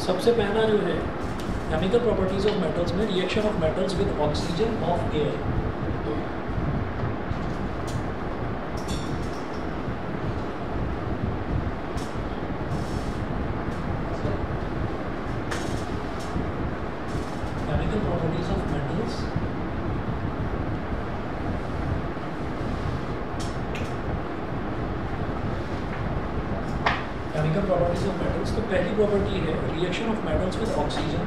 सबसे पहला जो है केमिकल प्रॉपर्टीज ऑफ मेटल्स में reaction of metals with oxygen of air. Chemical properties of metals chemical properties of metals, तो पहली प्रॉपर्टी है reaction of metals with oxygen.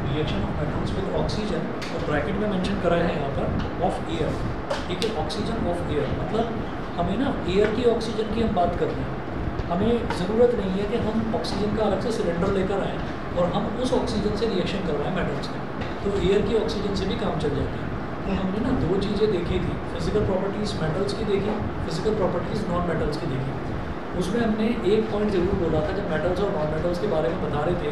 Reaction of metals with oxygen, और bracket में mention करा है यहाँ पर ऑफ एयर। ठीक है, ऑक्सीजन ऑफ एयर मतलब हमें ना एयर की ऑक्सीजन की हम बात कर रहे हैं। हमें ज़रूरत नहीं है कि हम ऑक्सीजन का अलग से सिलेंडर लेकर आएँ और हम उस ऑक्सीजन से रिएक्शन करवाएं मेटल्स में, तो एयर की ऑक्सीजन से भी काम चल जाता है। तो हमने ना दो चीज़ें देखी थी, फिजिकल प्रॉपर्टीज़ मेटल्स की देखी, फिजिकल प्रॉपर्टीज़ नॉन मेटल्स की देखी। उसमें हमने एक पॉइंट ज़रूर बोला था जब मेटल्स और नॉन मेटल्स के बारे में बता रहे थे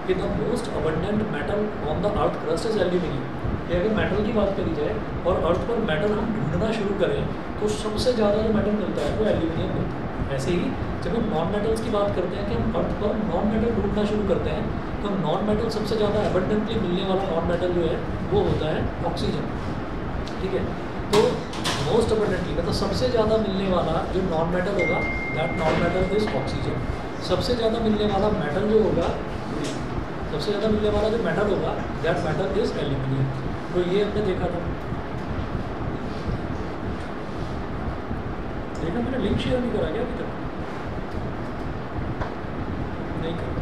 कि the most abundant metal on the earth crust is aluminium. कि अगर मेटल की बात करी जाए और अर्थ पर मेटल हम ढूंढना शुरू करें तो सबसे ज़्यादा जो मेटल मिलता है वो एल्यूमिनियम मिलता है। ऐसे ही जब हम नॉन मेटल्स की बात करते हैं कि हम अर्थ पर नॉन मेटल ढूंढना शुरू करते हैं तो नॉन मेटल सबसे ज़्यादा अबंडेंटली मिलने वाला नॉन मेटल जो है वो होता है ऑक्सीजन। ठीक है, तो मोस्ट अबंडेंटली मतलब सबसे ज़्यादा मिलने वाला जो नॉन मेटल होगा that non metal is oxygen. सबसे ज़्यादा मिलने वाला मेटल जो होगा, सबसे ज़्यादा मिलने वाला जो मेटल होगा दैट मेटल इज एल्यूमिनियम। तो ये हमने देखा था, देखा मैंने लिंक शेयर नहीं करा क्या अभी तक? नहीं करा।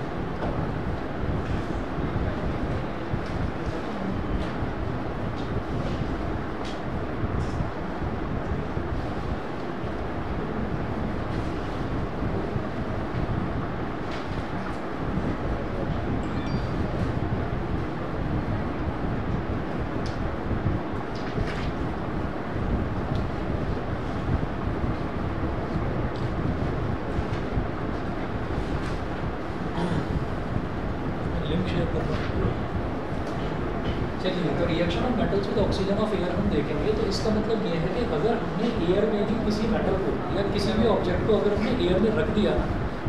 चलिए, तो reaction of metals with oxygen of air हम देखेंगे। तो इसका मतलब ये है कि अगर हमने एयर में भी किसी मेटल को या किसी भी ऑब्जेक्ट को अगर हमने एयर में रख दिया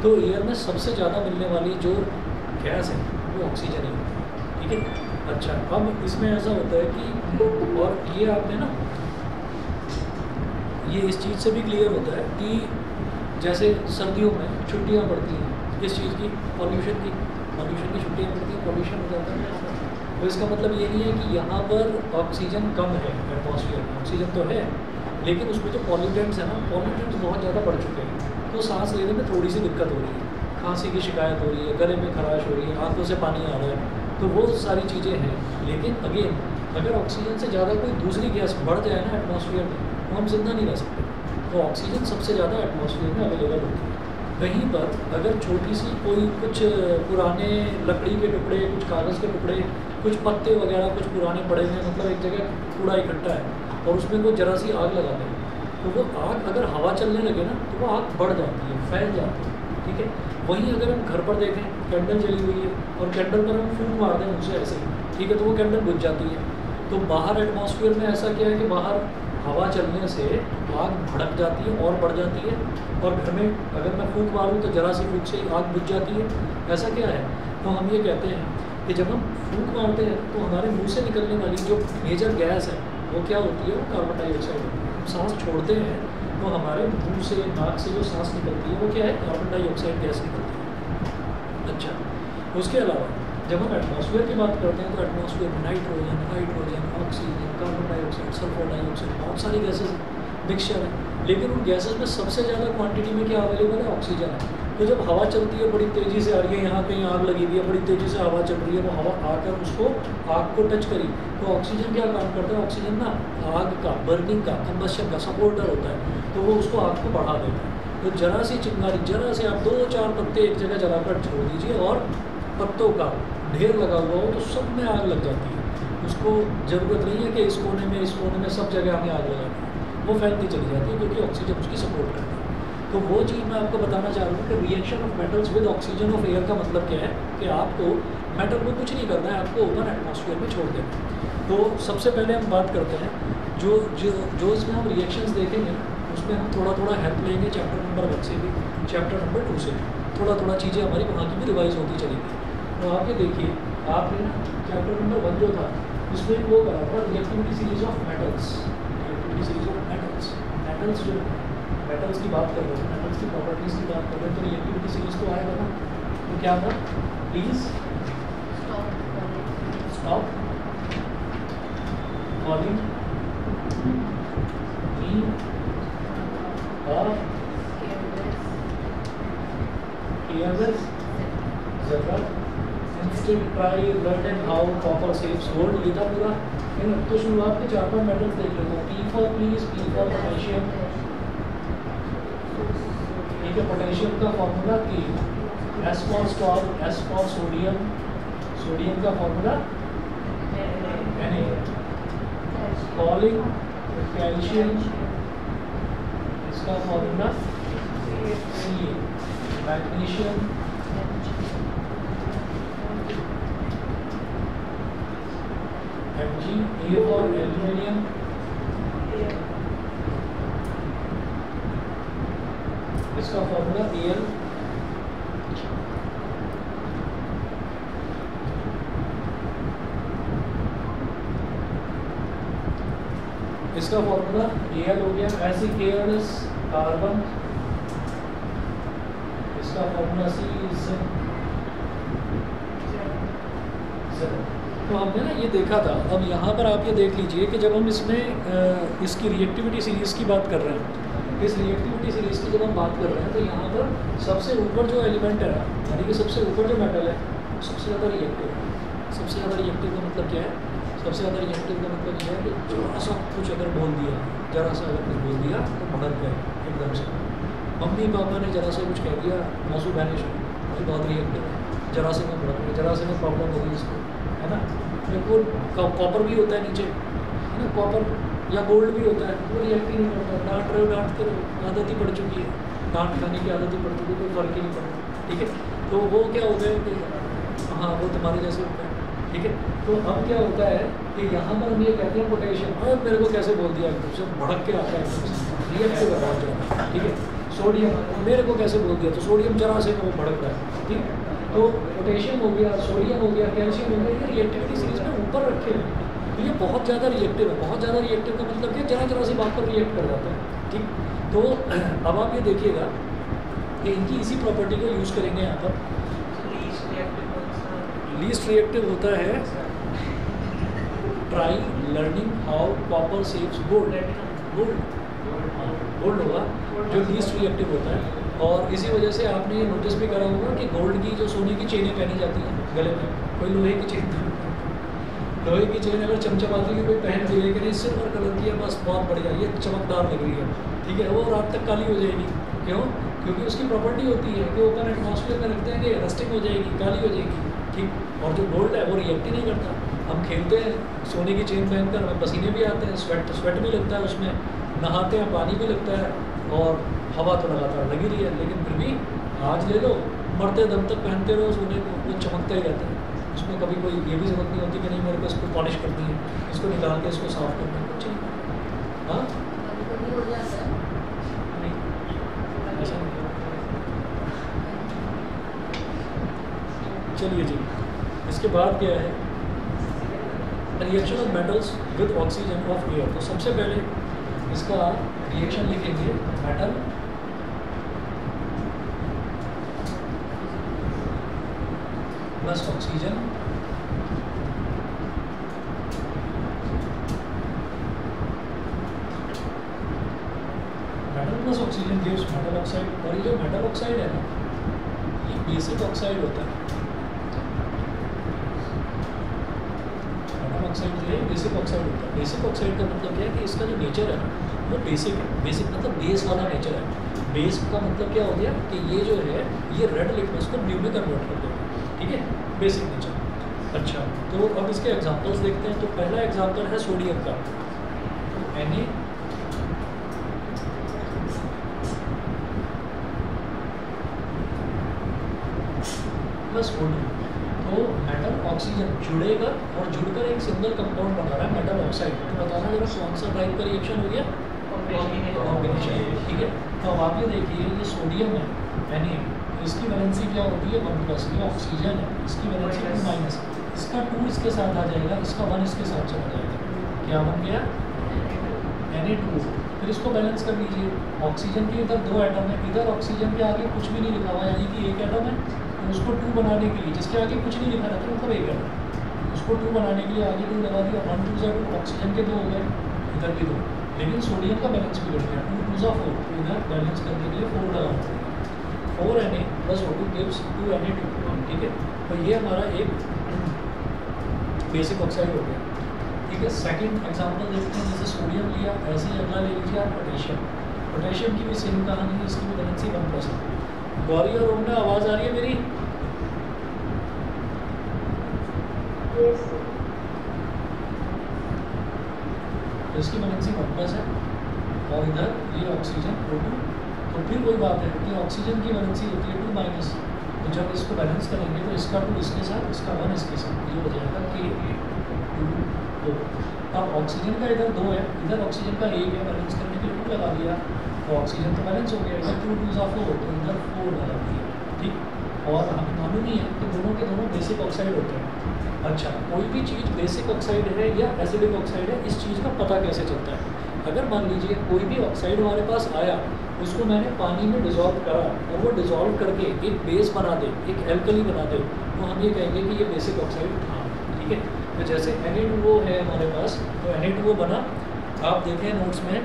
तो एयर में सबसे ज़्यादा मिलने वाली जो गैस है वो ऑक्सीजन ही है। ठीक है, अच्छा अब इसमें ऐसा होता है कि और ये आपने ना ये इस चीज़ से भी क्लियर होता है कि जैसे सर्दियों में छुट्टियाँ पड़ती हैं किस चीज़ की, पॉल्यूशन की छुट्टियाँ पड़ती हैं, पॉल्यूशन हो जाता है। तो इसका मतलब ये नहीं है कि यहाँ पर ऑक्सीजन कम है एटमॉस्फेयर में, ऑक्सीजन तो है लेकिन उसमें जो पॉल्यूटेंट्स हैं ना, पॉल्यूटेंट्स बहुत ज़्यादा बढ़ चुके हैं, तो सांस लेने में थोड़ी सी दिक्कत हो रही है, खांसी की शिकायत हो रही है, गले में खराश हो रही है, आंखों से पानी आ रहा है, तो वो सारी चीज़ें हैं। लेकिन अगेन अगर ऑक्सीजन से ज़्यादा कोई दूसरी गैस बढ़ जाए ना एटमॉस्फेयर में तो हम जिंदा नहीं रह सकते। तो ऑक्सीजन सबसे ज़्यादा एटमॉस्फेयर में अवेलेबल होती है। कहीं पर अगर छोटी सी कोई कुछ पुराने लकड़ी के टुकड़े, कुछ कागज़ के टुकड़े, कुछ पत्ते वगैरह कुछ पुराने पड़े हुए हैं, मतलब एक जगह कूड़ा इकट्ठा है और उसमें कोई जरा सी आग लगाते हैं तो वो आग अगर हवा चलने लगे ना तो वो आग बढ़ जाती है, फैल जाती है। ठीक है, वहीं अगर हम घर पर देखें कैंडल जली हुई है और कैंडल पर हम फूंक मार दें उनसे ऐसे ही, ठीक है, तो वो कैंडल बुझ जाती है। तो बाहर एटमॉस्फेयर में ऐसा क्या है कि बाहर हवा चलने से आग भड़क जाती है और बढ़ जाती है, और घर में अगर मैं फूंक मारूँ तो जरा सी फूंक से आग बुझ जाती है। ऐसा क्या है, तो हम ये कहते हैं कि जब हम फूंक मारते हैं तो हमारे मुंह से निकलने वाली जो मेजर गैस है वो क्या होती है, वो कार्बन डाइऑक्साइड होती है। हम सांस छोड़ते हैं तो हमारे मुंह से, नाक से जो सांस निकलती है वो क्या है, कार्बन डाइऑक्साइड गैस निकलती है। अच्छा, उसके अलावा जब हम एटमॉस्फेयर की बात करते हैं तो एटमॉस्फेयर में nitrogen, hydrogen, oxygen, carbon dioxide, sulphur dioxide, बहुत सारी गैसेज मिक्सचर है। लेकिन उन गैसेज में सबसे ज़्यादा क्वांटिटी में क्या अवेलेबल है, ऑक्सीजन है। तो जब हवा चलती है बड़ी तेज़ी से आ रही है, यहाँ कहीं आग लगी हुई है, बड़ी तेज़ी से हवा चल रही है, वो हवा आकर उसको आग को टच करी तो ऑक्सीजन क्या काम करता है, ऑक्सीजन ना आग का, बर्निंग का, कंबस्शन का सपोर्टर होता है, तो वो उसको आग को बढ़ा देता है। तो जरा सी चिंगारी, जरा से आप 2-4 पत्ते एक जगह जलाकर छोड़ दीजिए और पत्तों का ढेर लगा हुआ हो तो सब में आग लग जाती है। उसको ज़रूरत नहीं है कि इस कोने में सब जगह हमें आग लगानी है। वो फैलती चली जाती है क्योंकि ऑक्सीजन उसकी सपोर्ट करती है। तो वो चीज़ मैं आपको बताना चाह रहा हूँ कि reaction of metals with oxygen of air का मतलब क्या है कि आपको मेटल को कुछ नहीं करना है, आपको ओपन एटमॉस्फेयर में छोड़ देना है। तो सबसे पहले हम बात करते हैं जो जो जो इसमें हम रिएक्शंस देखेंगे उसमें हम थोड़ा थोड़ा हेल्प लेंगे चैप्टर नंबर 1 से भी, चैप्टर नंबर 2 से भी, थोड़ा थोड़ा चीज़ें हमारी वहाँ की भी रिवाइज होती चलेंगी। तो आप ये देखिए, आपने ना चैप्टर नंबर 1 जो था उसमें वो करा था reactivity series of metals, reactivity series of metals. Metals जो मेटल्स की बात कर रहे हैं, मेटल्स की प्रॉपर्टीज़ की बात कर रहे हैं, तो रिएक्टिविटी सीरीज तो आएगा ना। तो क्या था, please stop calling me careless zebra, instead try learn how copper saves gold। ये था पूरा है ना। तो शुरुआत के 4-5 मेटल्स देख लेते हैं। P for please, P for potassium, ठीक है। पोटेशियम का formula K, S for stall, S for sodium, sodium का फॉर्मूला Na, कॉलिंग कैल्शियम, इसका formula Ca, magnesium, Mg, A for aluminium, इसका फॉर्मूला Al, इसका फॉर्मूला Al हो गया। ऐसे KNS कार्बन, इसका फॉर्मूला C। तो हमने ना ये देखा था, अब यहाँ पर आप ये देख लीजिए कि जब हम इसमें इसकी रिएक्टिविटी सीरीज़ की बात कर रहे हैं, इस रिएक्टिविटी सीरीज़ की जब हम बात कर रहे हैं, तो यहाँ पर सबसे ऊपर जो एलिमेंट है ना, यानी कि सबसे ऊपर जो मेटल है सबसे ज़्यादा रिएक्टिव है। सबसे ज़्यादा रिएक्टिव का मतलब क्या है, सबसे ज़्यादा रिएक्टिव का मतलब ये है कि जरा सा कुछ अगर बोल दिया, जरा सा अगर कुछ बोल दिया तो भड़क गए एकदम से। मम्मी पापा ने जरा सा कुछ कह दिया, मौसू बैनिश है, बहुत रिएक्टिव है, जरा से में भड़क गए, जरा से में प्रॉब्लम हो गई इसको, है ना। बिल्कुल कॉपर भी होता है नीचे, है ना, कॉपर या गोल्ड भी होता है, वो रिएक्ट ही नहीं करता। डांट रहे हो, डांटते रहो, आदत ही पड़ चुकी है, डांट खाने की आदत ही पड़ चुकी है, कोई फ़र्क ही नहीं पड़ता, ठीक है। तो वो क्या हो गया कि हाँ वो तुम्हारे जैसे होता है, ठीक है। तो अब क्या होता है कि यहाँ पर हम ये कहते हैं पोटेशियम, और मेरे को कैसे बोल दिया एकदम से, भड़क के आता है एकदम से, रिएक्टिव है बहुत ज़्यादा, ठीक है। सोडियम, मेरे को कैसे बोल दिया, तो सोडियम जरा से वो भड़क रहा है, ठीक है। तो पोटेशियम हो गया, सोडियम हो गया, कैल्शियम हो गया, ये रिएक्टिविटी सीरीज में ऊपर रखे हैं, तो ये बहुत ज़्यादा रिएक्टिव है। बहुत ज़्यादा रिएक्टिव का मतलब कि जरा जरा सी बात पर रिएक्ट कर जाता है, ठीक। तो अब आप ये देखिएगा कि इनकी इसी प्रॉपर्टी को यूज़ करेंगे यहाँ पर। लीस्ट रिएक्टिव होता है try learning how copper saves gold, gold होगा जो लीस्ट रिएक्टिव होता है। और इसी वजह से आपने ये नोटिस भी करा होगा कि गोल्ड की जो सोने की चेनें पहनी जाती हैं गले में, कोई लोहे की चेन, लोहे की चेन अगर चमचमाती है कोई पहन के लेकर सिल्वर कलर की है, बस बहुत बढ़िया, ये चमकदार लग रही है, ठीक है, वो रात तक काली हो जाएगी। क्यों? क्योंकि उसकी प्रॉपर्टी होती है कि ओपन एटमॉस्फेयर में रखते हैं कि रस्टिंग हो जाएगी, काली हो जाएगी, ठीक। और जो गोल्ड है वो रिएक्ट ही नहीं करता। हम खेलते हैं सोने की चेन पहनकर, हमें पसीने भी आते हैं, स्वेट भी लगता है उसमें, नहाते हैं पानी भी लगता है, और हवा तो लगातार लगी रही है, लेकिन फिर भी आज ले लो, मरते दम तक पहनते रहो सोने को, वो चमकता ही रहता है। उसमें कभी कोई ये भी ज़रूरत नहीं होती कि नहीं मेरे को इसको पॉलिश करनी है, इसको निकाल के इसको साफ करना है, कुछ नहीं। हाँ नहीं, ऐसा नहीं। चलिए जी, इसके बाद क्या है, reaction of metals with oxygen of air. तो सबसे पहले इसका रिएक्शन लिखेंगे, metal plus oxygen metal plus oxygen gives metal oxide. और ये जो मेटल ऑक्साइड है ना, ये बेसिक ऑक्साइड होता है। मेटल ऑक्साइड जो है बेसिक ऑक्साइड होता है। बेसिक ऑक्साइड का मतलब क्या है कि इसका जो नेचर है ना वो बेसिक है। बेसिक मतलब बेस वाला नेचर है। बेस का मतलब क्या हो गया कि ये जो है ये रेड लिटमस को ब्लू में कन्वर्ट कर देगा, ठीक है, बेसिक नेचर। अच्छा, तो अब इसके एग्जांपल्स देखते हैं। तो पहला एग्जांपल है सोडियम का, Na प्लस O2, तो मेटल ऑक्सीजन जुड़ेगा और जुड़कर एक सिंगल कंपाउंड बना रहा है मेटल ऑक्साइड। तो बताना जरा कौन सा टाइप का रिएक्शन हो गया? कॉम्बिनेशन। ठीक है, तो अब आप ये देखिए, ये सोडियम है Na, इसकी वैलेंसी क्या होती है 1+, ये ऑक्सीजन है, इसकी वैलेंसी 2-, इसका 2 इसके साथ आ जाएगा, इसका 1 इसके साथ चला जाएगा, क्या बन गया? Na2। फिर इसको बैलेंस कर लीजिए, ऑक्सीजन के इधर 2 एटम है, इधर ऑक्सीजन के आगे कुछ भी नहीं लिखा हुआ, यानी कि एक एटम है, तो उसको 2 बनाने के लिए, जिसके आगे कुछ नहीं लिखा रहता मतलब एक एटम, उसको 2 बनाने के लिए आगे 2 लगा दिया, 1 2 2, ऑक्सीजन के 2 हो गए, इधर के 2, लेकिन सोडियम का बैलेंस बिगड़ गया, 2 2 4, तो इधर बैलेंस करने के लिए 4 लगाना पड़ेगा, 4Na + O2 gives 2Na2। ठीक है, तो ये हमारा एक बेसिक ऑक्साइड हो गया। ठीक है, सेकंड एग्जांपल देखते हैं, जैसे सोडियम लिया, ऐसे ही अगला ले लीजिए आप पोटेशियम। पोटेशियम की भी सेम कहानी है, इसकी भी वैलेंसी 1+ है। गौरी और ओम में आवाज़ आ रही है मेरी? इसकी वैलेंसी 1+ है और इधर ये ऑक्सीजन O2, तो फिर वही बात है कि ऑक्सीजन की वैलेंसी होती है 2-, तो जब इसको बैलेंस करेंगे तो इसका 2 इसके साथ, इसका 1 इसके साथ, ये हो जाएगा Ka2O। अब ऑक्सीजन का इधर 2 है, इधर ऑक्सीजन का 1 है, बैलेंस करने के लिए 2 लगा दिया, तो ऑक्सीजन तो बैलेंस हो गया, इधर 2 2 4, तो इधर 4 लगा दिया। ठीक, और हमें मालूम ही है कि दोनों के दोनों बेसिक ऑक्साइड होते हैं। अच्छा, कोई भी चीज़ बेसिक ऑक्साइड है या एसिडिक ऑक्साइड है, इस चीज़ का पता कैसे चलता है? अगर मान लीजिए कोई भी ऑक्साइड हमारे पास आया, उसको मैंने पानी में डिज़ोल्व करा और वो डिज़ोल्व करके एक बेस बना दे, एक एल्कली बना दे, तो हम ये कहेंगे कि ये बेसिक ऑक्साइड था। ठीक है, तो जैसे Na2O है हमारे पास, तो Na2O बना, आप देखें नोट्स में,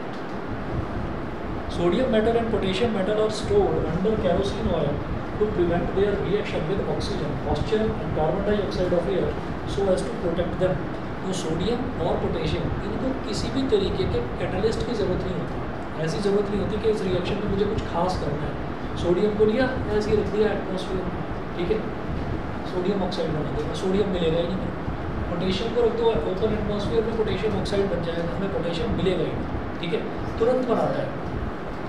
sodium metal and potassium metal are stored under kerosene oil to prevent their reaction with oxygen, moisture and carbon dioxide of air so as to protect them. तो सोडियम और potassium, इनको किसी भी तरीके के कैटलिस्ट की ज़रूरत नहीं होती, ऐसी ज़रूरत नहीं होती कि इस रिएक्शन में मुझे कुछ खास करना है। सोडियम को लिया, ऐसे ही रख दिया एटमॉस्फेयर में, ठीक है, सोडियम ऑक्साइड बना देगा, सोडियम मिलेगा ही नहीं। पोटेशियम को रख दो ओपन एटमॉस्फेयर में, पोटेशियम ऑक्साइड बन जाएगा, हमें पोटेशियम मिलेगा ही नहीं। ठीक है, तुरंत बनाता है।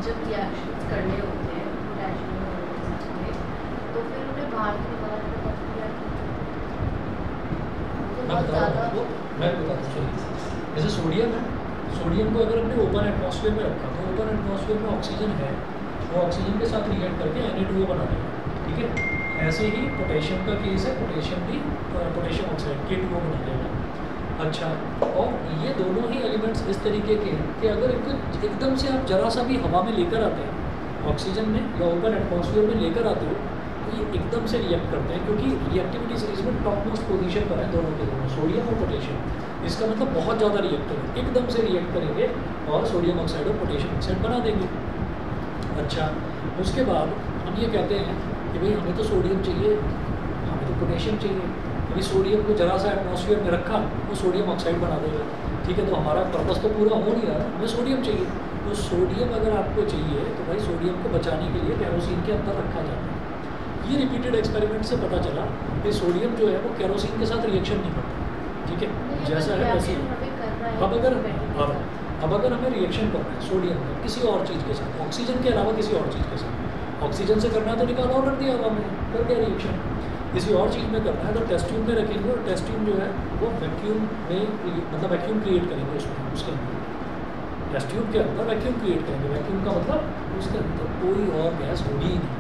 जब रिएक्शन करने होते हैं पोटेशियम में, तो फिर उन्हें बाहर निकालना पड़ता है। मैं बता रहा हूँ, जैसे सोडियम है, सोडियम को अगर हमने ओपन एटमॉस्फेयर में रखा, तो ओपन एटमॉस्फेयर में ऑक्सीजन है, वो ऑक्सीजन के साथ रिएक्ट करके Na2O बना देगा। ठीक है, ऐसे ही पोटेशियम का केस है, पोटेशियम भी पोटेशियम ऑक्साइड K2O बना देगा। अच्छा, और ये दोनों ही एलिमेंट्स इस तरीके के हैं कि अगर इनको एकदम से आप जरा सा भी हवा में लेकर आते हैं, ऑक्सीजन में या ओपन एटमॉस्फेयर में लेकर आते हो, तो ये एकदम से रिएक्ट करते हैं, क्योंकि रिएक्टिविटी सीरीज में टॉप मोस्ट पोजीशन पर है दोनों के दोनों, सोडियम और पोटेशियम। इसका मतलब बहुत ज़्यादा रिएक्ट करेंगे, एकदम से रिएक्ट करेंगे और सोडियम ऑक्साइड और पोटेशियम ऑक्साइड बना देंगे। अच्छा, उसके बाद हम ये कहते हैं कि भाई हमें तो सोडियम चाहिए, हमें तो पोटेशियम चाहिए, अभी सोडियम को जरा सा एटमॉस्फेयर में रखा, वो सोडियम ऑक्साइड बना देगा। ठीक है, तो हमारा पर्पस तो पूरा हो नहीं रहा, हमें सोडियम चाहिए। तो सोडियम अगर आपको चाहिए तो भाई सोडियम को बचाने के लिए केरोसिन के अंदर रखा जाता है। ये रिपीटेड एक्सपेरिमेंट से पता चला कि सोडियम जो है वो केरोसिन के साथ रिएक्शन नहीं करता। ठीक है, जैसा है वैसे। अब अगर हमें रिएक्शन करना है सोडियम का किसी और चीज़ के साथ, ऑक्सीजन के अलावा किसी और चीज़ के साथ, ऑक्सीजन से करना है तो निकाला और रख दिया हवा में, कर दिया रिएक्शन। किसी और चीज़ में करना है तो टेस्ट ट्यूब में रखेंगे, और टेस्ट ट्यूब जो है वो वैक्यूम में, मतलब वैक्यूम क्रिएट करेंगे उसमें, उसके अंदर टेस्ट ट्यूब के अंदर वैक्यूम क्रिएट करेंगे। वैक्यूम का मतलब उसके अंदर कोई और गैस होगी ही नहीं,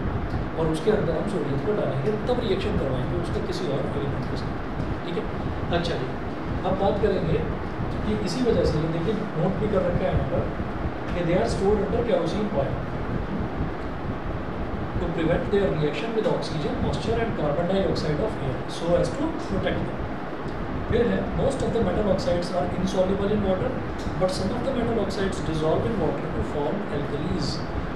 और उसके अंदर हम सोडियम को डालेंगे, तब रिएक्शन करवाएंगे उसके किसी और एलिमेंट के साथ। ठीक है, अच्छा जी, अब बात करेंगे कि इसी वजह से, देखिए नोट भी कर रखा है यहाँ पर कि they are stored under kerosene oil to prevent their reaction with oxygen, moisture and carbon dioxide of air so as to protect them. Here है, most of the metal oxides are insoluble in water, but some of the metal oxides dissolve in water to form alkalis.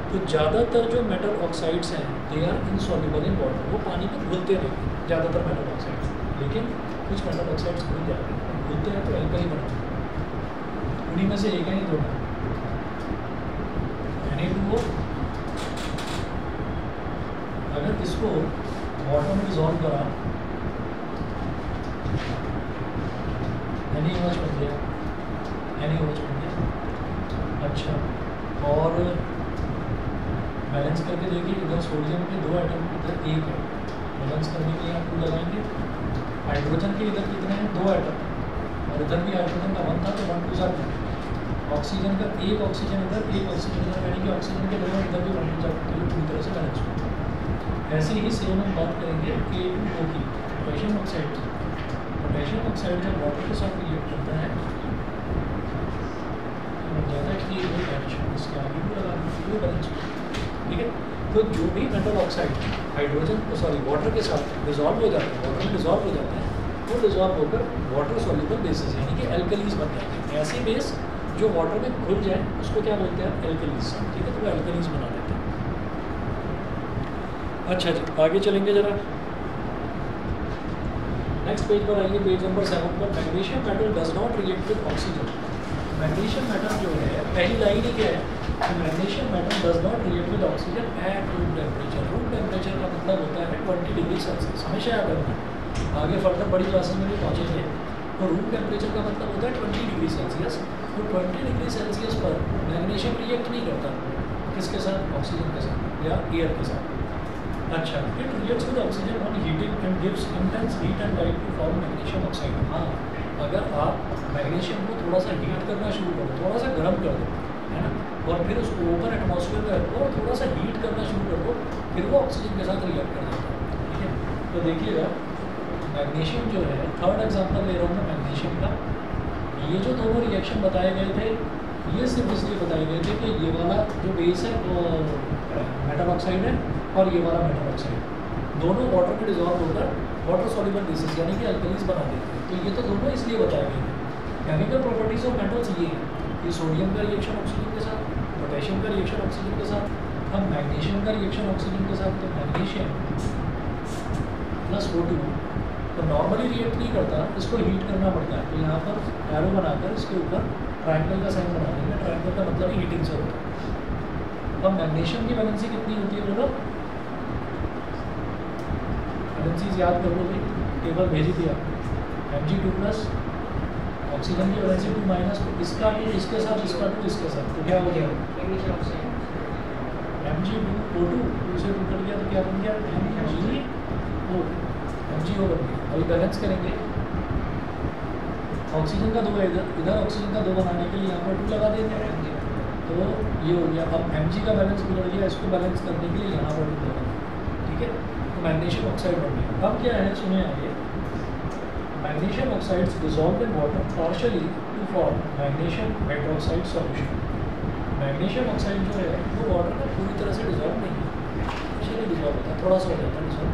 तो ज़्यादातर जो metal oxides हैं they are insoluble in water, वो पानी में घुलते नहीं, ज़्यादातर मेटल ऑक्साइड्स, लेकिन कुछ मेटल ऑक्साइड्स घुल जाते हैं, घुलते हैं तो एल्कली बनाते हैं। उन्हीं में से एक है, दो Na2O। अगर इसको वाटर में डिजॉल्व करा, NaOH बन गया, NaOH बन गया। अच्छा, और बैलेंस करके देखिए, इधर सोडियम के 2 एटम, इधर 1 है, बैलेंस करने के लिए हम 2 लगाएंगे। हाइड्रोजन के इधर कितने हैं, 2 एटम, और इधर भी हाइड्रोजन का 1 था तो 1 2 ज़ा 2। ऑक्सीजन का एक ऑक्सीजन इधर, एक ऑक्सीजन इधर, यानी कि ऑक्सीजन के दोनों इधर भी 1 2 ज़ा 2 तो ये पूरी तरह से बैलेंस होगा। ऐसे ही सेम हम बात करेंगे K2O की, पोटेशियम ऑक्साइड। पोटेशियम ऑक्साइड जब वाटर के साथ रिएक्ट करता है तो ज़्यादा कि इसके आगे भी लगा वो बैलेंस होगा, ठीक है। तो जो भी मेटल ऑक्साइड हाइड्रोजन वाटर के साथ डिजॉल्व हो जाते हैं, वाटर में डिजॉल्व हो जाते हैं, वो डिजॉल्व होकर वाटर सॉल्युबल बेसिस यानी कि एल्कलीज बन जाते हैं। ऐसे बेस जो वाटर में घुल जाए उसको क्या बोलते हैं, एल्कलीज, ठीक है। तो वो एल्कलीज बना देते हैं। अच्छा जी, आगे चलेंगे जरा, नेक्स्ट पेज पर आइए, पेज नंबर 7 पर। Magnesium metal does not react with oxygen. Magnesium metal जो है, पहली लाइन ही क्या है, magnesium metal does not react with oxygen at room temperature. Room temperature का मतलब होता है 20 डिग्री सेल्सियस, हमेशा याद रखना, आगे फर्दर बड़ी क्लासेस में भी पहुँचेंगे। तो रूम टेम्परेचर का मतलब होता है 20 डिग्री सेल्सियस। तो 20 डिग्री सेल्सियस पर मैग्नीशियम रिएक्ट नहीं करता, किसके साथ, ऑक्सीजन के साथ या एयर के साथ। अच्छा, it reacts with oxygen on heating and gives intense heat and light to form magnesium oxide. हाँ, अगर आप मैग्नीशियम को थोड़ा सा हीट करना शुरू करो, थोड़ा सा गर्म कर दो, है ना, और फिर उसको ओपन एटमॉस्फेयर में रखो और थोड़ा सा हीट करना शुरू कर दो, फिर वो ऑक्सीजन के साथ रिएक्ट कर जाता है, ठीक है। तो देखिएगा, मैग्नीशियम जो है, थर्ड एग्जांपल ले रहा हूँ मैं मैग्नीशियम का। ये जो दोनों रिएक्शन बताए गए थे, ये सिर्फ इसलिए बताए गए थे कि ये वाला जो बेस है वो मेटल ऑक्साइड है और ये वाला मेटल ऑक्साइड, दोनों वाटर में डिजॉल्व होकर वाटर सॉल्युबल बेसिस यानी कि अल्कलीज बना देते हैं। तो ये तो दोनों इसलिए बताए गए थे। केमिकल प्रॉपर्टीज ऑफ मेटल्स ये है कि सोडियम का रिएक्शन ऑक्सीजन के साथ, पोटेशियम का रिएक्शन ऑक्सीजन के साथ, अब मैग्नीशियम का रिएक्शन ऑक्सीजन के साथ। तो मैग्नीशियम प्लस O2 तो नॉर्मली रिएक्ट नहीं करता, इसको हीट करना पड़ता है। तो यहाँ पर एरो बनाकर इसके ऊपर ट्रायंगल का साइन बना देंगे। ट्रायंगल का मतलब ही हीटिंग से होता है। अब मैग्नीशियम की वैलेंसी कितनी होती है बोलो, वैलेंसीज याद कर लो भाई, टेबल भेजी थी आप, Mg2 प्लस ऑक्सीजन की वैलेंसी 2 माइनस इसका 2 इसके साथ, इसका 2 इसके साथ, तो क्या हो गया, Mg2O2 से 2 कट गया तो क्या बन गया, MgO बन गया। अभी बैलेंस करेंगे, ऑक्सीजन का 2 है इधर, इधर ऑक्सीजन का 2 बनाने के लिए यहाँ पर 2 लगा देते हैं, तो ये हो गया। अब Mg का बैलेंस बिगड़ गया, इसको बैलेंस करने के लिए यहाँ पर 2 लगा, ठीक है। तो मैग्नीशियम ऑक्साइड बन गया। अब क्या है, सुनिए आगे, magnesium oxides dissolve in water partially to form magnesium hydroxide solution. Magnesium oxide जो है वो वाटर में पूरी तरह से डिसॉल्व नहीं है, पार्शियली डिसॉल्व होता है, थोड़ा सा हो जाता है डिसॉल्व,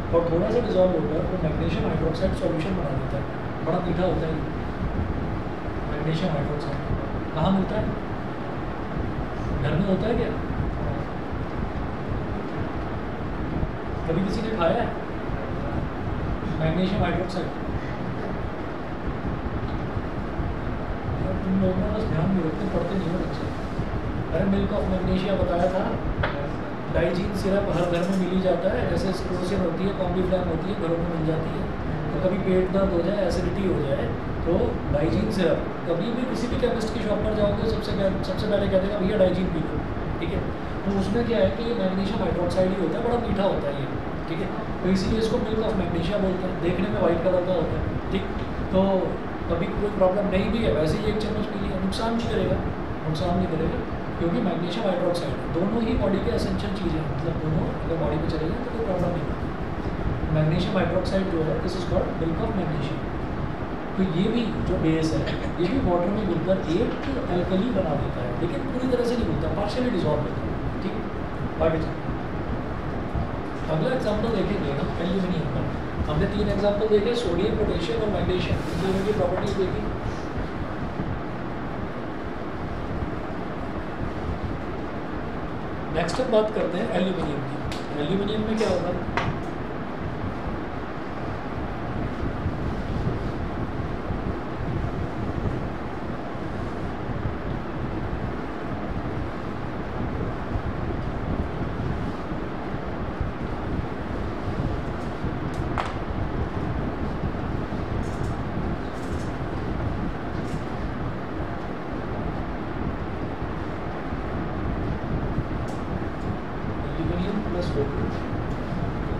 और थोड़ा सा डिसॉल्व होकर वो मैग्नीशियम हाइड्रोक्साइड सॉल्यूशन बना देता है। बड़ा मीठा होता है मैग्नीशियम हाइड्रोक्साइड। कहाँ मिलता है, घर में होता है क्या, कभी किसी ने खाया है मैग्नीशियम हाइड्रोक्साइड? तुम लोगों ने बस ध्यान नहीं रखते, पढ़ते नहीं हो बच्चे। अरे मिल्क ऑफ मैग्नीशिया बताया था, डाइजीन सिरप हर घर में मिल ही जाता है, जैसे स्क्रोसिन होती है, कॉम्बिफ्लैम होती है, घरों में मिल जाती है। तो कभी पेट दर्द हो जाए, एसिडिटी हो जाए, तो डाइजीन सिरप, कभी भी किसी भी केमिस्ट की शॉप पर जाओगे सबसे पहले कह देगा भैया डाइजीन पी लो, ठीक है। तो उसमें क्या है कि ये मैग्नीशियम हाइड्रोक्साइड ही होता है, बड़ा मीठा होता है ये, ठीक है। तो इसीलिए इसको मिल्क ऑफ मैग्नीशिया बोलते हैं, देखने में वाइट कलर का होता है, ठीक। तो कभी कोई प्रॉब्लम नहीं भी है, वैसे ही 1 चम्मच पी लिया, नुकसान नहीं करेगा, नुकसान नहीं करेगा, क्योंकि मैग्नीशियम हाइड्रोक्साइड दोनों ही बॉडी के एसेंशियल चीज़ें हैं, मतलब दोनों अगर बॉडी में चले जाए तो कोई प्रॉब्लम नहीं होती। मैग्नीशियम हाइड्रोक्साइड जो है this is called milk of magnesium. तो ये भी जो बेस है ये भी वाटर में मिलकर एक एल्कली बना देता है, लेकिन पूरी तरह से नहीं मिलता, पार्शियली डिसॉल्व होता है, ठीक। आगे चलते अगला एग्जाम्पल देखेंगे हम एल्यूमिनियम का। हमने 3 एग्जाम्पल देखे, सोडियम, पोटेशियम और मैग्नीशियम, इन दोनों की प्रॉपर्टीज देखी। नेक्स्ट हम बात करते हैं एल्यूमिनियम की। एल्यूमिनियम में क्या होगा,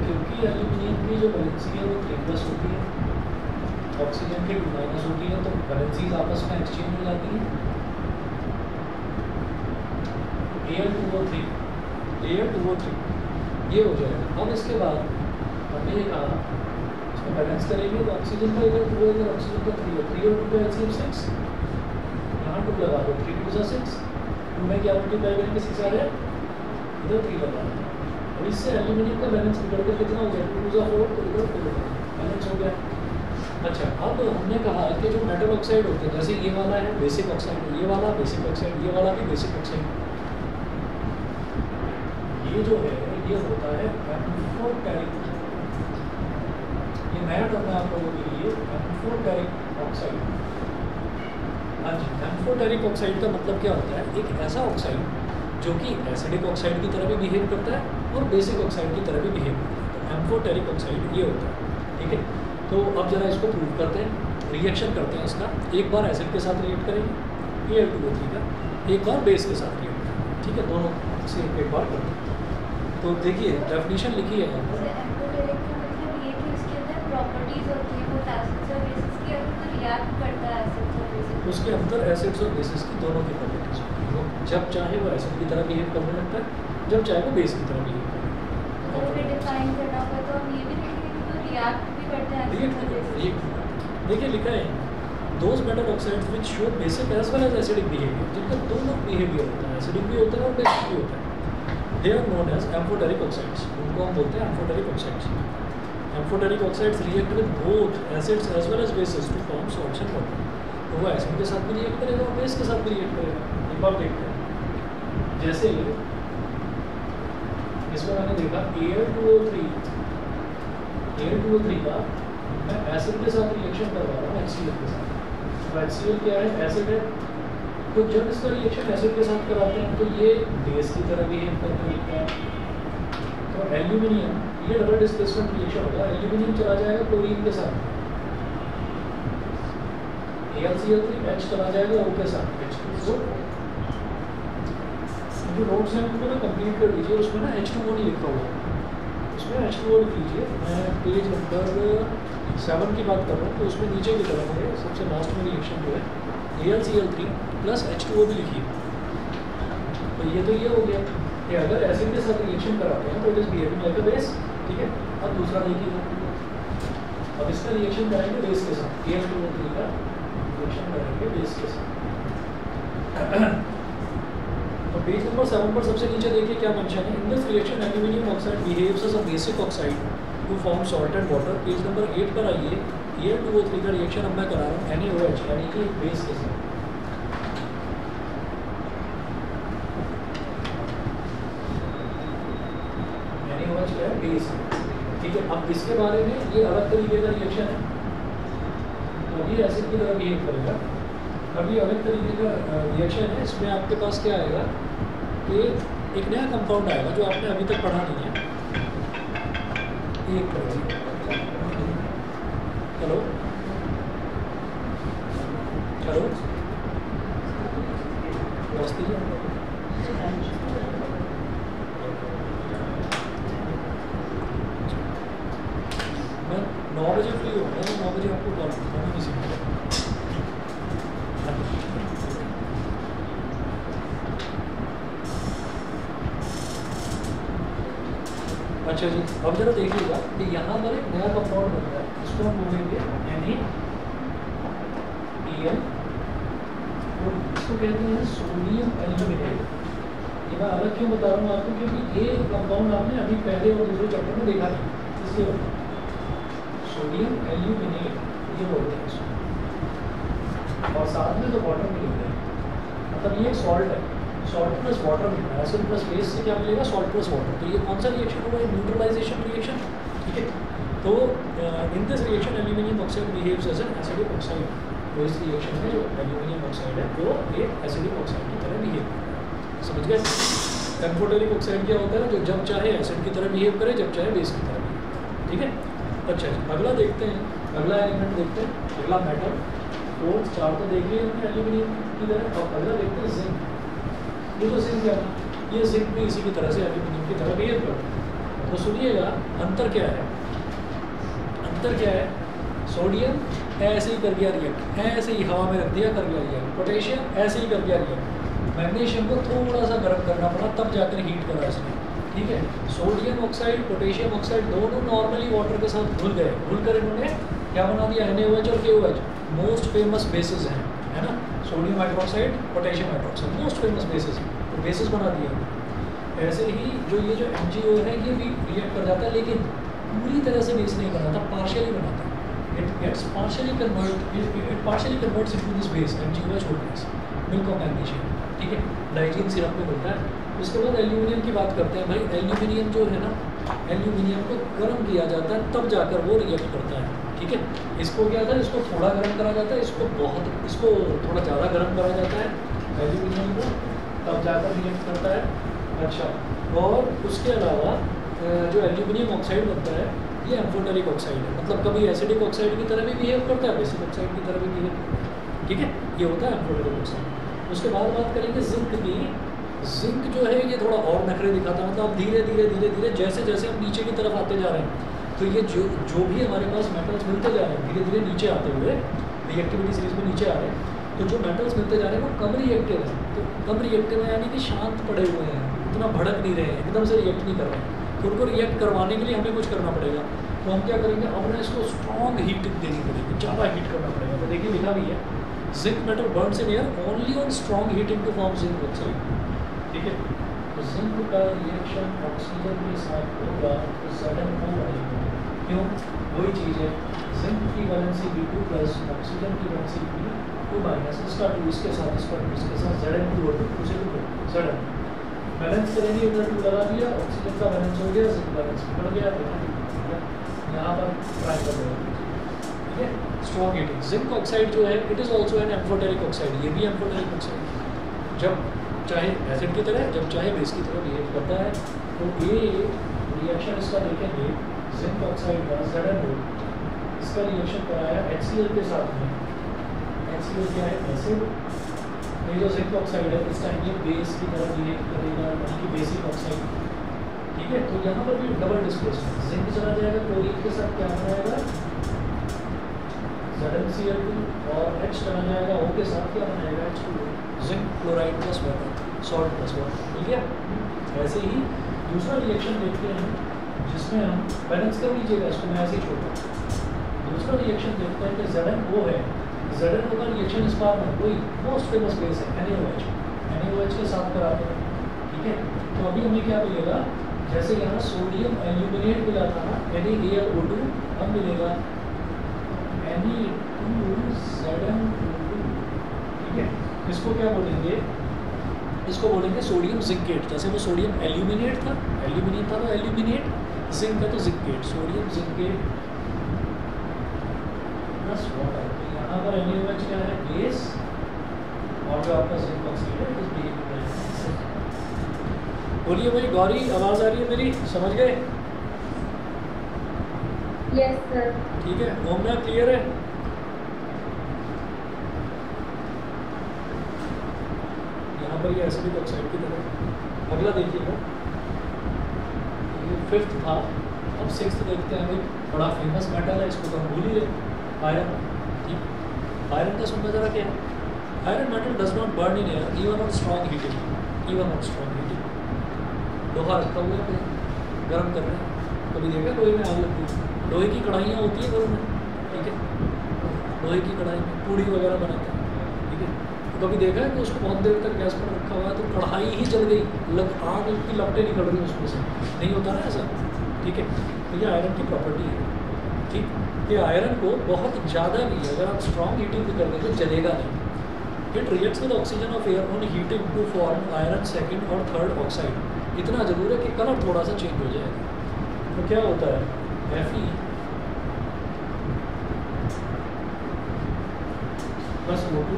क्योंकि एल्यूमिनियम की जो वैलेंसी है वो 3+ होती है, ऑक्सीजन की 2- होती है, तो वैलेंसीज आपस में एक्सचेंज हो जाती हैं। Al2O3 ये हो जाएगा। अब इसके बाद हमने ये कहा इसको बैलेंस करेंगे तो ऑक्सीजन का इधर 2 इधर ऑक्सीजन का 3 है, 3 और 2 का LCM 6, यहाँ 2 लगा दो, 3 2 6, 2 में क्या मल्टीप्लाई करेंगे 6 आ रहा है, इधर 3 लगा दो। और इससे एल्यूमिनियम का बैलेंस बिगड़ कर कितना हो गया, 2 4 तो इधर 4 बैलेंस हो गया। अच्छा, अब हमने कहा कि जो मेटल ऑक्साइड होते हैं, जैसे ये वाला है बेसिक ऑक्साइड, ये वाला बेसिक ऑक्साइड, ये वाला भी बेसिक ऑक्साइड, ये जो है ये होता है एम्फोटेरिक। ये नया टर्म है आप लोगों के लिए, एम्फोटेरिक ऑक्साइड। हाँ जी, एम्फोटेरिक ऑक्साइड का मतलब क्या होता है, एक ऐसा ऑक्साइड जो कि एसिडिक ऑक्साइड की तरह भी बिहेव करता है और बेसिक ऑक्साइड की तरह भी बिहेव करता है। तो एम्फोटेरिक ऑक्साइड ये होता है, ठीक है। तो अब जरा इसको प्रूव करते हैं, रिएक्शन करते हैं इसका। एक बार एसिड के साथ रिएक्ट करेंगे Al2O3 का, एक बार बेस के साथ रिएक्ट करेंगे, ठीक है, दोनों से एक बार करते हैं। तो देखिए डेफिनेशन लिखी है यहाँ पर, एम्फोटेरिक का मतलब ये कि उसके अंदर प्रॉपर्टीज होती है वो एसिड्स और बेसिस की, अगर तो रिएक्ट करता है एसिड्स और बेसिस, उसके अंदर एसिड्स और बेसिस की दोनों की प्रॉपर्टीज होती है। वो जब चाहे वो एसिड की तरह बिहेव करने लगता है, जब चाहे वो बेस की तरह बिहेव करने लगता है। अगर डिफाइन करना होगा तो हम ये भी लिखेंगे कि वो रिएक्ट भी करता है एसिड्स और बेसिस। देखिए लिखा है those metal oxides which show basic as well as acidic behaviour, जिनका दोनों बिहेवियर होता है, एसिडिक भी होता है और बेसिक भी होता है, they are known as amphoteric oxides. उनको हम बोलते हैं amphoteric oxides. Amphoteric oxides react with both acids as well as bases to form salts and water. तो वो एसिड के साथ भी रिएक्ट करेगा और बेस के साथ भी रिएक्ट करेगा। एक बार देखते हैं, जैसे इसमें मैंने देखा Al2O3 का मैं एसिड के साथ रिएक्शन करवा रहा हूँ HCl के साथ। तो HCl क्या है, एसिड है। तो जब इसका रिएक्शन एसिड के साथ कराते हैं तो ये बेस की तरह बिहेव करने लगता है। तो एल्यूमिनियम, ये डबल डिस्प्लेसमेंट रिएक्शन होगा, एल्यूमिनियम चला जाएगा क्लोरीन के साथ, AlCl3 H चला जाएगा O के साथ, H2O। जो नोट्स हैं उनको ना कंप्लीट कर लीजिए, उसमें ना H2O नहीं लिखा हुआ, उसमें H2O लिख लीजिए। मैं पेज नंबर 7 की बात कर रहा हूँ, तो उसमें नीचे की तरफ है सबसे लास्ट में रिएक्शन जो है AlCl3 प्लस H2O भी लिखिए। तो ये हो गया कि अगर एसिड के साथ रिएक्शन कराते हैं तो it is behaving like a base, ठीक है। अब दूसरा देखिए, अब इसका रिएक्शन करेंगे बेस के साथ, Al2O3 का रिएक्शन करेंगे बेस के साथ। तो पेज नंबर 7 पर सबसे नीचे देखिए क्या मेंशन है, in this reaction aluminium oxide behaves as a basic oxide to form salt and water. Page number 8 पर आइए, Al2O3 का रिएक्शन अब मैं करा रहा हूँ NaOH यानी कि बेस के साथ। NaOH क्या है, बेस, ठीक है। अब इसके बारे में ये अलग तरीके का रिएक्शन है, तो अभी एसिड की तरह बिहेव करेगा। अभी अलग तरीके का रिएक्शन है, इसमें आपके पास क्या आएगा कि एक नया कंपाउंड आएगा जो आपने अभी तक पढ़ा नहीं है। एक हेलो हेलो दोस्ती जी, मैं 9 बजे फ्री होगा, 9 बजे आपको कॉल करता हूँ किसी को। अच्छा जी, अब जरा देखिएगा कि यहाँ पर एक नया कंपाउंड बन रहा है, इसको हम बोलेंगे NaPl, और इसको कहते हैं सोडियम एल्यूमिनेट। ये मैं अलग क्यों बता रहा हूँ आपको, क्योंकि ये कंपाउंड आपने अभी पहले और दूसरे चैप्टर में देखा नहीं, इसलिए सोडियम एल्यूमिनेट ये बोलते हैं इसको। और साथ में तो वाटर मिल रहा है, मतलब ये एक सॉल्ट है, सॉल्ट प्लस वाटर मिल रहा है, एसिड प्लस बेस से क्या मिलेगा, सॉल्ट प्लस वाटर। तो ये कौन सा रिएक्शन होगा, न्यूट्रलाइजेशन रिएक्शन, ठीक है। तो in this reaction aluminium oxide behaves as an acidic oxide. तो इस रिएक्शन में जो एल्यूमिनियम ऑक्साइड है वो एक एसिडिक ऑक्साइड की तरह बिहेव करता है, समझ गए। एम्फोटेरिक ऑक्साइड क्या होता है, जो जब चाहे एसिड की तरह बिहेव करे, जब चाहे बेस की तरह बिहेव, ठीक है। अच्छा जी, अगला देखते हैं, अगला एलिमेंट देखते हैं, अगला मेटल। तो 4 तो देख लिए हमने एल्यूमिनियम की तरह। अब अगला देखते हैं जिंक। ये तो जिंक है, ये जिंक भी इसी की तरह से एल्यूमिनियम की तरह बिहेव करता है। तो सुनिएगा अंतर क्या है, अंतर क्या है, सोडियम ऐसे ही कर गया रिएक्ट, ऐसे ही हवा में रख दिया कर गया रिएक्ट, पोटेशियम ऐसे ही कर गया रिएक्ट, मैग्नीशियम को थोड़ा सा गर्म करना पड़ा तब जाकर हीट करा इसने, ठीक है। सोडियम ऑक्साइड पोटेशियम ऑक्साइड दोनों नॉर्मली वाटर के साथ घुल गए, घुल कर इन्होंने क्या बना दिया, NaOH और KOH, मोस्ट फेमस बेसिस हैं, है ना, sodium hydroxide potassium hydroxide most famous basis हैं, तो बेसिस बना दिया। ऐसे ही जो ये जो MgO है ये भी रिएक्ट कर जाता है, लेकिन पूरी तरह से बेस नहीं बनाता, पार्शियली बनाता है, it gets partially converts into this base MgOH whole base, milk of magnesium, ठीक है, डाइजीन सिरप में मिलता है। उसके बाद एल्यूमिनियम की बात करते हैं। भाई एल्यूमिनियम जो है ना, एल्यूमिनियम को गर्म किया जाता है तब जाकर वो रिएक्ट करता है, ठीक है। इसको क्या था, इसको थोड़ा गर्म करा जाता है, इसको थोड़ा ज़्यादा गर्म करा जाता है एल्यूमिनियम को, तब जाकर रिएक्ट करता है। अच्छा, और उसके अलावा जो एल्यूमिनियम ऑक्साइड बनता है ये एम्फोटेरिक ऑक्साइड है, मतलब कभी एसिडिक ऑक्साइड की तरह भी बिहेव करता है, बेसिक ऑक्साइड की तरह भी बिहेव करता है, ठीक है, ये होता है एम्फोटेरिक ऑक्साइड। उसके बाद बात करेंगे जिंक की। जिंक जो है ये थोड़ा और नखरे दिखाता है, मतलब धीरे धीरे जैसे जैसे हम नीचे की तरफ आते जा रहे हैं तो ये जो भी हमारे पास मेटल्स मिलते जा रहे हैं धीरे धीरे नीचे आते हुए रिएक्टिविटी सीरीज में नीचे आ रहे हैं, तो जो मेटल्स मिलते जा रहे हैं वो कम रिएक्टिव है, तो कम रिएक्टिव है यानी कि शांत पड़े हुए हैं, इतना भड़क नहीं रहे हैं, एकदम से रिएक्ट नहीं कर रहे हैं, तो उनको रिएक्ट करवाने के लिए हमें कुछ करना पड़ेगा। तो हम क्या करेंगे, अपने इसको स्ट्रॉन्ग हीट देनी पड़ेगी, ज़्यादा हीट करना पड़ेगा। तो देखिए लिखा भी है, zinc metal burns in air only on strong heating to form zinc oxide, ठीक है। तो जिंक का रिएक्शन ऑक्सीजन के साथ होगा तो सडन हो बनेगा, क्यों, वही चीज़ है, जिंक की वैलेंसी B2 प्लस ऑक्सीजन की वैलेंसी B2 माइनस, इसका 2 इसके साथ इसका 2 इसके साथ Zn2 और 2 से 2 सडन बैलेंस करेंगे, इधर 2 लगा दिया, ऑक्सीजन का बैलेंस हो गया, जिंक बैलेंस बढ़ गया, यहाँ पर ट्राई कर रहे हैं, ठीक है। स्ट्रॉन्ग हीटिंग, जिंक ऑक्साइड जो है it is also an amphoteric oxide, ये भी एम्फोटेरिक ऑक्साइड, जब चाहे एसिड की तरह जब चाहे बेस की तरह बिहेव करता है। तो ये रिएक्शन इसका देखेंगे, जिंक ऑक्साइड का Zn2 इसका रिएक्शन कराया HCl के साथ में, HCl क्या है, एसिड, ये जो जिंक ऑक्साइड है इस टाइम ये बेस की तरह बिहेव करेगा, यानी कि बेसिक ऑक्साइड, ठीक है। तो यहाँ पर भी डबल डिस्प्लेसमेंट, जिंक चला जाएगा क्लोरीन के साथ, क्या बनाएगा ZnCl2, और H चला जाएगा O के साथ, क्या बनाएगा H2O, zinc chloride plus water, salt plus water, ठीक है। ऐसे ही दूसरा रिएक्शन देखते हैं जिसमें हम बैलेंस कर लीजिएगा, इसको मैं ऐसे ही छोड़ता। दूसरा रिएक्शन देखते हैं कि ZnO है, ZnO का रिएक्शन इस बार में कोई मोस्ट फेमस बेस है NaOH के साथ कराते हैं, ठीक है। तो अभी हमें क्या मिलेगा, जैसे यहाँ सोडियम एल्यूमिनेट मिला था ना NaAlO2, अब मिलेगा Na2Zn2, ठीक है। इसको क्या बोलेंगे, इसको बोलेंगे सोडियम जिंकेट, जैसे वो सोडियम एल्यूमिनेट था, एल्यूमिनियम था तो एल्यूमिनेट, जिंक है तो zincate, sodium zincate plus water. तो यहाँ पर NaOH क्या है, बेस, और जो आपका जिंक ऑक्साइड है इस बिहेव कर रहा है। बोलिए भाई, गौरी आवाज़ आ रही है मेरी, समझ गए? यस सर, ठीक है, ओमना क्लियर है? यहाँ पर ये एसिडिक ऑक्साइड की तरह। अगला देखिएगा, ये 5th था, अब 6th देखते हैं। भाई बड़ा फेमस मेटल है, इसको तो हम भूल ही रहे, आयरन, ठीक। आयरन का सुनना जरा क्या है, iron metal does not burn in air even on strong heating, even on strong heating. लोहा रखा हुआ है, गर्म कर रहे हैं, कभी देखा लोहे में आग लगती है, लोहे की कढ़ाइयाँ होती है घरों में, ठीक है, लोहे की कढ़ाई में पूड़ी वगैरह बनाते हैं, ठीक है। तो कभी देखा है कि उसको बहुत देर तक गैस पर रखा हुआ है तो कढ़ाई ही जल गई, आग की लपटें निकल रही उसमें से, नहीं होता ना ऐसा, ठीक है। तो ये आयरन की प्रॉपर्टी है, ठीक। ये आयरन को बहुत ज़्यादा भी अगर आप स्ट्रॉन्ग हीटिंग भी कर दें तो जलेगा नहीं। It reacts with oxygen of air on heating to form iron 2nd और 3rd ऑक्साइड। इतना ज़रूर है कि कलर थोड़ा सा चेंज हो जाएगा। तो क्या होता है, Fe plus O2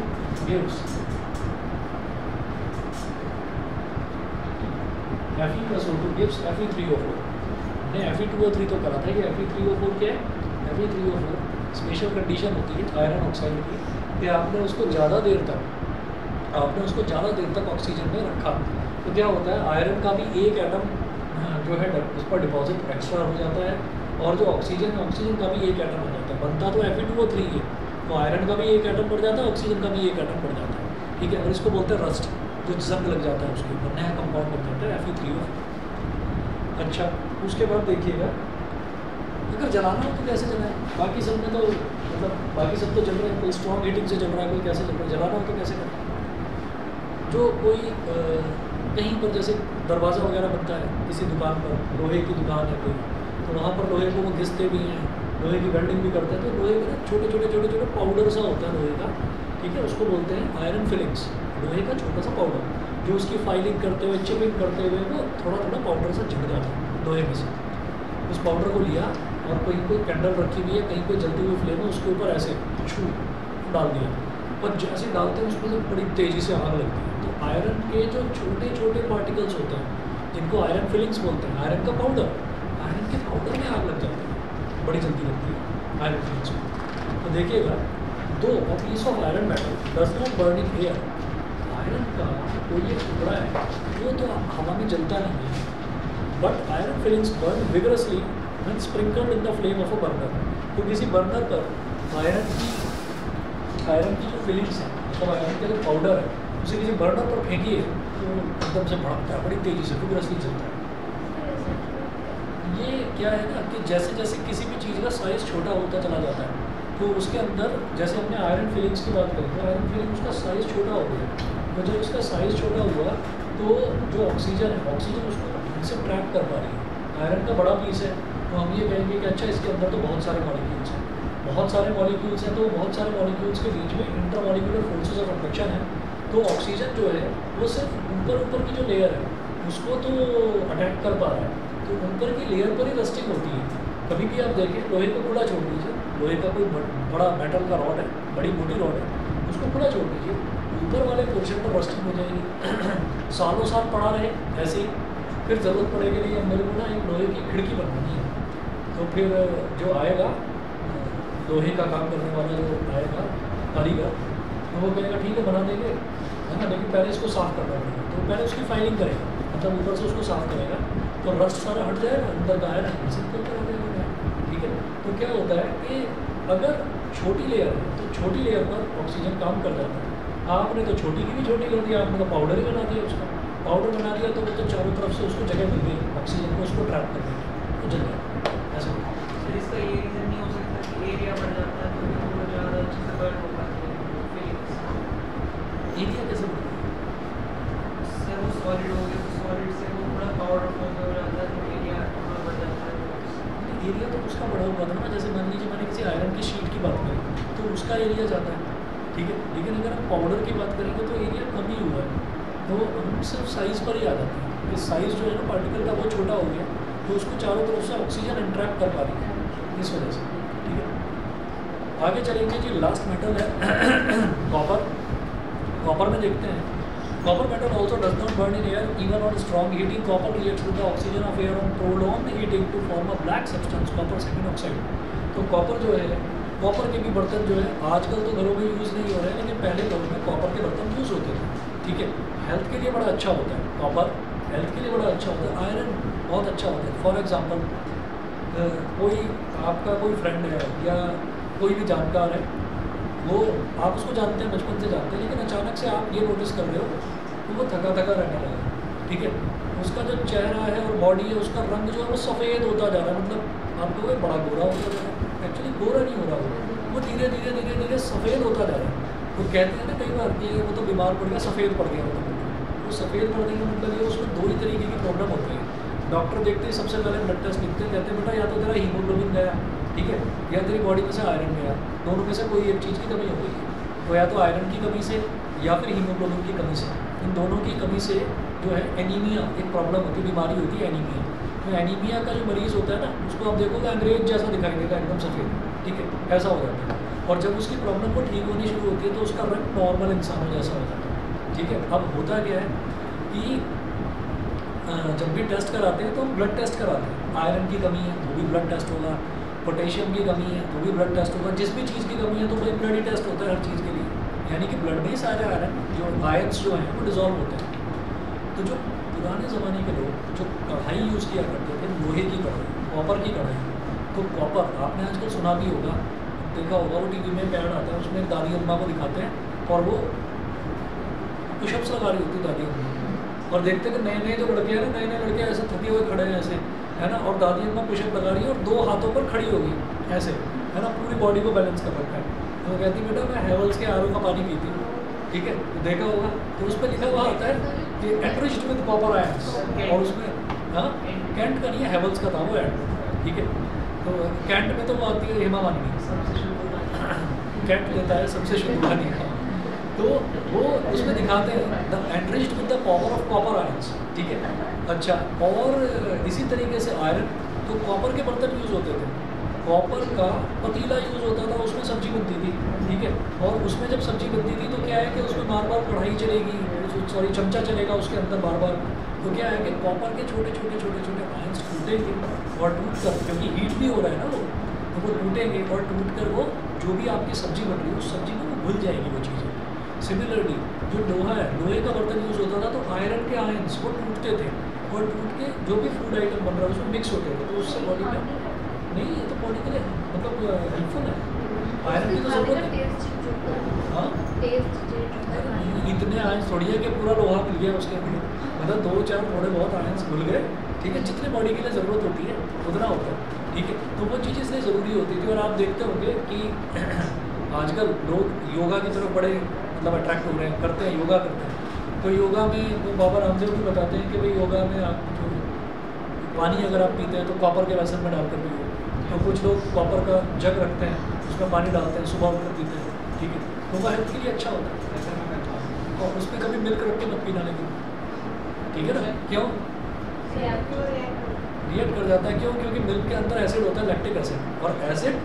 gives Fe plus O2 gives Fe3O4। हमने Fe2O3 तो करा था कि Fe3O4 क्या है, Fe3O4 स्पेशल कंडीशन होती है आयरन ऑक्साइड की कि आपने उसको ज़्यादा देर तक ऑक्सीजन में रखा तो क्या होता है, आयरन का भी एक एटम जो है उस पर डिपॉजिट एक्स्ट्रा हो जाता है, और जो ऑक्सीजन है, ऑक्सीजन का भी एक एटम हो जाता है, बनता तो Fe2O3 है, तो आयरन का भी एक एटम बढ़ जाता है, ऑक्सीजन का भी एक एटम बढ़ जाता है, ठीक है। और इसको बोलते हैं रस्ट, जो जंग लग जाता है उसके ऊपर, नया कंपाउंड बन जाता है Fe3O। अच्छा, उसके बाद देखिएगा अगर जलाना हो तो कैसे जलाएं, बाकी सब में तो मतलब बाकी सब तो चल रहे हैं, कोई स्ट्रॉन्ग हीटिंग से चल रहा है, कोई कैसे चल रहा है, जलाना हो तो कैसे करें। जो कोई कहीं पर जैसे दरवाज़ा वगैरह बनता है किसी दुकान पर, लोहे की दुकान है कोई, तो वहाँ पर लोहे को वो घिसते भी हैं, लोहे की वेल्डिंग भी करते हैं, तो लोहे का छोटे छोटे पाउडर सा होता है लोहे का, ठीक है, उसको बोलते हैं आयरन फिलिंग्स, लोहे का छोटा सा पाउडर, जो उसकी फाइलिंग करते हुए, चिपिंग करते हुए वो थोड़ा थोड़ा पाउडर सा झड़ जाता है लोहे में से। उस पाउडर को लिया और कोई कैंडल रखी हुई है, कहीं कोई जलती हुई फ्लेम है, उसके ऊपर ऐसे छू डाल दिया, और जैसे डालते हैं उसमें से बड़ी तेज़ी से आग लगती है। तो आयरन के जो छोटे छोटे पार्टिकल्स होते हैं, जिनको आयरन फिलिंग्स बोलते हैं, आयरन का पाउडर, आयरन के पाउडर में आग लग जाती है, बड़ी जल्दी लगती है आयरन फिलिंग्स में। तो देखिएगा, दो a piece of iron metal does not burn in air, iron का कोई एक टुकड़ा है वो तो हवा में जलता नहीं है, but iron filings burn vigorously when sprinkled in the flame of a burner. तो किसी बर्नर पर आयरन की जो फिलिंग्स है, मतलब आयरन का जो पाउडर है, उसे किसी बर्नर पर फेंकिए तो एकदम से भड़कता है, बड़ी तेज़ी से विगरसली जलता है। ये क्या है ना कि जैसे जैसे किसी भी चीज़ का साइज़ छोटा होता चला जाता है, तो उसके अंदर जैसे हमने आयरन फिलिंग्स की बात करी, तो आयरन फिलिंग उसका साइज़ छोटा हो गया, तो जब उसका साइज़ छोटा हुआ तो जो ऑक्सीजन है, ऑक्सीजन उसको से ट्रैप कर पा रही है। आयरन का बड़ा पीस है, तो हम ये कहेंगे कि अच्छा इसके अंदर तो बहुत सारे मॉलिक्यूल्स हैं, बहुत सारे मॉलिक्यूल्स हैं, तो बहुत सारे मॉलिक्यूल्स के बीच में इंटरमॉलिक्यूलर फोर्सेस ऑफ अट्रैक्शन है, तो ऑक्सीजन जो है वो सिर्फ ऊपर की जो लेयर है उसको तो अटैक कर पा रहा है, तो ऊपर की लेयर पर ही रस्टिंग होती है। कभी भी आप देखें, लोहे को खुला छोड़ दीजिए, लोहे का कोई बड़ा मेटल का रॉड है, बड़ी मोटी रॉड है, उसको खुला छोड़ दीजिए, ऊपर वाले पोर्शन पर रस्टिंग हो जाएगी, सालों साल पड़ा रहे ऐसे ही, फिर ज़रूरत पड़ेगी नहीं, अब मेरे को ना एक लोहे की खिड़की बनवानी है, तो फिर जो आएगा लोहे का काम करने वाला जो आएगा कारीगर, तो वो कहेगा ठीक है बना देंगे, है ना, लेकिन पहले इसको साफ़ करना पड़ेगा, तो पहले उसकी फाइलिंग करेगा, मतलब ऊपर से उसको साफ़ करेगा, तो रस्ट सारा हट जाएगा, अंदर का आयरन सिंपल करा देगा, ठीक है। तो क्या होता है कि अगर छोटी लेयर है तो छोटी लेयर पर ऑक्सीजन काम कर जाता है, आपने तो छोटी की भी छोटी कर दिया, आपने तो पाउडर ही बना दिया, उसका पाउडर बना दिया, तो वो तो चारों तरफ से उसको जगह मिल गई ऑक्सीजन को, उसको ट्रैप कर देगा, तो जल जाएगा ऐसा। सर इसका ये रीज़न नहीं हो सकता कि एरिया बढ़ जाता है तो वो ज़्यादा अच्छे से बर्न हो पाती है फीलिंग्स? एरिया कैसे बढ़ेगा? सर वो सॉलिड हो गया, तो सॉलिड से वो थोड़ा पाउडर फॉर्म हो जाता है, तो एरिया थोड़ा बढ़ जाता है। एरिया तो उसका बढ़ा हुआ था ना, जैसे मान लीजिए मैंने किसी आयरन की शीट की बात करी तो उसका एरिया ज़्यादा है, ठीक है, लेकिन अगर हम पाउडर की बात करेंगे तो एरिया कम ही हुआ है, तो हम सिर्फ साइज़ पर ही आ जाते हैं कि साइज़ जो है ना पार्टिकल का वो छोटा हो गया, तो उसको चारों तरफ से ऑक्सीजन इंट्रैक्ट कर पा रही है इस वजह से, ठीक है। आगे चलेंगे जी, लास्ट मेटल है कॉपर। कॉपर में देखते हैं, copper metal also does not burn in air even on strong heating, copper reacts with the oxygen of air on prolonged heating to form a black substance copper second oxide. तो copper जो है, copper के भी बर्तन जो है आजकल तो घरों में यूज़ नहीं हो रहे हैं, लेकिन पहले घरों में कॉपर के बर्तन यूज़ होते थे, ठीक है। हेल्थ के लिए बड़ा अच्छा होता है कॉपर, हेल्थ के लिए बड़ा अच्छा होता है, आयरन बहुत अच्छा होता है। फॉर एग्जांपल कोई आपका कोई फ्रेंड है या कोई भी जानकार है, वो आप उसको जानते हैं, बचपन से जानते हैं, लेकिन अचानक से आप ये नोटिस कर रहे हो कि वो थका थका रहने लगा, ठीक है, उसका जो चेहरा है और बॉडी है उसका रंग जो है वो सफ़ेद होता जा रहा है, मतलब आप कहोगे बड़ा गोरा होता जा रहा है, एक्चुअली गोरा नहीं हो रहा, वो धीरे धीरे धीरे धीरे सफ़ेद होता जा रहा है। तो कहते हैं ना कई बार कि वो तो बीमार पड़ गया, सफ़ेद पड़ गया, वो सफ़ेद पड़ने का मतलब ये उसमें दो ही तरीके की प्रॉब्लम होती है। डॉक्टर देखते ही सबसे पहले ब्लड टेस्ट लिखते हैं, कहते हैं बेटा या तो तेरा हीमोग्लोबिन गया, ठीक है, या तेरी बॉडी में से आयरन गया, दोनों में से कोई एक चीज़ की कमी हो गई है, तो या तो आयरन की कमी से या फिर हीमोग्लोबिन की कमी से, इन दोनों की कमी से जो है एनीमिया एक प्रॉब्लम होती है, बीमारी होती है एनीमिया। तो एनीमिया का जो मरीज़ होता है ना, उसको आप देखोगे अंग्रेज जैसा दिखाई देगा, एकदम सफ़ेद, ठीक है, ऐसा हो जाता है। और जब उसकी प्रॉब्लम को ठीक होनी शुरू होती है तो उसका रंग नॉर्मल इंसानों जैसा हो जाता है, ठीक है। अब होता क्या है कि जब भी टेस्ट कराते हैं तो ब्लड टेस्ट कराते हैं, आयरन की कमी है तो भी ब्लड टेस्ट होगा, पोटेशियम की कमी है तो भी ब्लड टेस्ट होगा, जिस भी चीज़ की कमी है तो भाई ब्लड ही टेस्ट होता है हर चीज़ के लिए, यानी कि ब्लड में ही सारे आयरन जो आयन्स जो हैं वो डिज़ोल्व होते हैं। तो जो पुराने ज़माने के लोग जो कढ़ाई यूज़ किया करते थे, लोहे की कढ़ाई, कॉपर की कढ़ाई, तो कॉपर आपने आजकल सुना भी होगा, देखा होगा, वो टीवी में ऐड आता है, उसमें दादी अम्मा को दिखाते हैं और वो पुशअप्स लगा रही होती दादी अम्मा, और देखते कि नए नए जो लड़के हैं ना, नए नए लड़के ऐसे थके हुए खड़े हैं ऐसे, है ना, और दादी अम्मा पुशअप लगा रही है और 2 हाथों पर खड़ी होगी ऐसे, है ना, पूरी बॉडी को बैलेंस कर रखा है। तो कहती बेटा मैं हेवल्स के आरओ का पानी पीती हूँ, ठीक है, तो देखा होगा, तो उस पर लिखा हुआ आता है कि एनरिच्ड विद कॉपर आयंस, और उसमें हाँ कैंट का नहीं है, हेवल्स का था वो ऐड, ठीक है। तो कैंट में तो वो आती है हेमा मालिनी, कैंट लेता है सबसे शुद्ध पानी, तो वो उसमें दिखाते हैं the enriched with the power of copper ions, ठीक है। अच्छा, और इसी तरीके से आयरन, तो कॉपर के बर्तन यूज़ होते थे, कॉपर का पतीला यूज़ होता था, उसमें सब्जी बनती थी, ठीक है, और उसमें जब सब्जी बनती थी तो क्या है कि उसमें बार बार कढ़ाई चलेगी, सॉरी चमचा चलेगा उसके अंदर बार बार, तो क्या है कि कॉपर के छोटे छोटे छोटे छोटे आयंस टूटेंगे और टूट कर, क्योंकि हीट भी हो रहा है ना वो, तो वो टूटेंगे और टूट कर वो जो भी आपकी सब्जी बन रही है उस सब्जी में वो घुल जाएगी वो चीज़ें। सिमिलरली जो लोहा है, लोहे का बर्तन यूज़ होता था, तो आयरन के आयंस वो टूटते थे और टूट के जो भी फूड आइटम बन रहा है उसमें मिक्स होते थे, तो उससे बॉडी में नहीं, ये तो बॉडी के लिए मतलब हेल्पफुल है, आयरन की तो जरूरत है। हाँ इतने आयंस थोड़ी है कि पूरा लोहा मिल गया उसके अंदर, मतलब 2-4 थोड़े बहुत आयंस मिल गए, ठीक है, जितने बॉडी के लिए ज़रूरत होती है उतना होता है, ठीक है। तो वो चीज़ इसलिए ज़रूरी होती थी, और आप देखते होंगे कि आजकल लोग योगा की तरफ बड़े मतलब अट्रैक्ट हो रहे हैं, करते हैं, योगा करते हैं, तो योगा में वो बाबा रामदेव भी बताते हैं कि भाई योगा में आप जो पानी अगर आप पीते हैं तो कॉपर के वैसन में डालकर पियो, तो कुछ लोग कॉपर का जग रखते हैं, उसमें पानी डालते हैं, सुबह उठकर पीते हैं, ठीक है, तो वह हेल्थ के लिए अच्छा होता है, और उसमें कभी मिल्क रख के मत पीना, लेकिन ठीक है ना, क्यों रिएक्ट कर जाता है, क्यों, क्योंकि मिल्क के अंदर एसिड होता है, लैक्टिक एसिड, और एसिड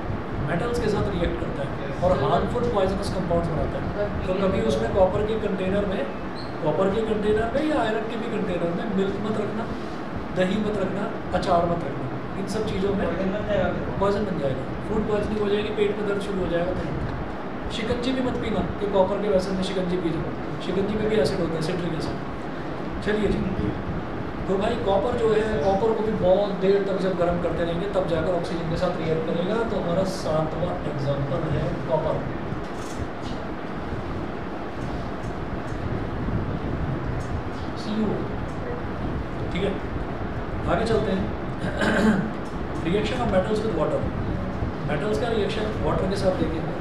मेटल्स के साथ रिएक्ट करता है और हार्मफुल पॉइजनस कंपाउंड्स बनाता है, तो कभी उसमें कॉपर के कंटेनर में या आयरन के भी कंटेनर में मिल्क मत रखना, दही मत रखना, अचार मत रखना, इन सब चीज़ों में पॉइजन बन जाएगा, फूड पॉइजनिंग हो जाएगी, पेट में दर्द शुरू हो जाएगा। तो शिकंजी भी मत पीना कि कॉपर के वैसे में शिकंजी पी जाओ, शिकंजी में भी एसिड होता है, सिट्रिक एसिड। चलिए जी, तो भाई कॉपर जो है, कॉपर को भी बहुत देर तक जब गर्म करते रहेंगे तब जाकर ऑक्सीजन के साथ रिएक्ट करेगा, तो हमारा 7वां एग्जाम्पल है कॉपर। ठीक है, आगे चलते हैं। Reaction of metals with water, metals का रिएक्शन वाटर के साथ देखेंगे।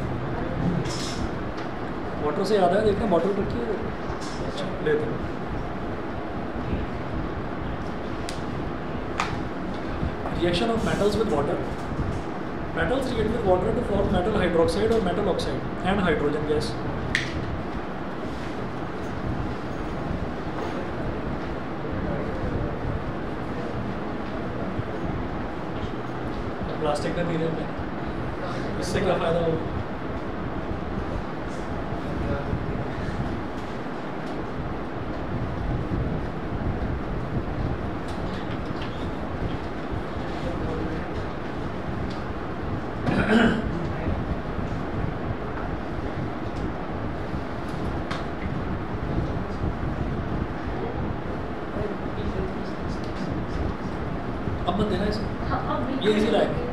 वाटर से याद है, देखना बॉटल रखी है, अच्छा लेते हैं। Reaction of metals with water. Metals react with water to form metal hydroxide or metal oxide and hydrogen gas. Plastic में पी रहे हैं, इससे क्या फायदा होगा? अब मत देना इसे, ये इजी लाएगा।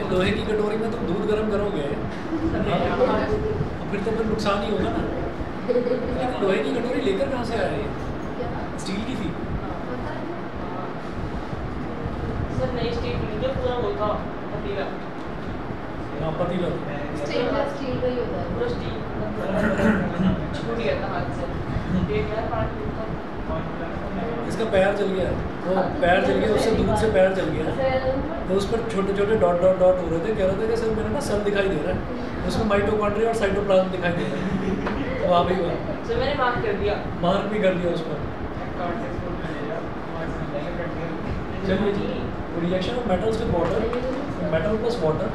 लोहे की कटोरी में तुम दूध गर्म करोगे फिर तो फिर नुकसान ही होगा ना। लेकिन लोहे की कटोरी लेकर कहाँ से आया ये? स्टील की थी। सर नहीं स्टील की, जो पूरा वो था पतीला। हाँ पतीला। स्टील का ही होता है। पूरा स्टील छूट गया था हाथ से। एक यार 5 मिनट इसका पैर जल गया, वो पैर जल गया, उससे दूध से पैर जल गया, तो उस पर छोटे छोटे डॉट डॉट डॉट हो रहे थे। कह रहे थे कि सर मेरा ना सेल दिखाई दे रहा है, उसमें माइटोकॉन्ड्रिया और साइटोप्लाज्म दिखाई दे रहा है। वहाँ भी हुआ, सर मैंने मार्क कर दिया, मार्क भी कर दिया उस पर। चलिए जी, reaction of metals with water, metal plus water.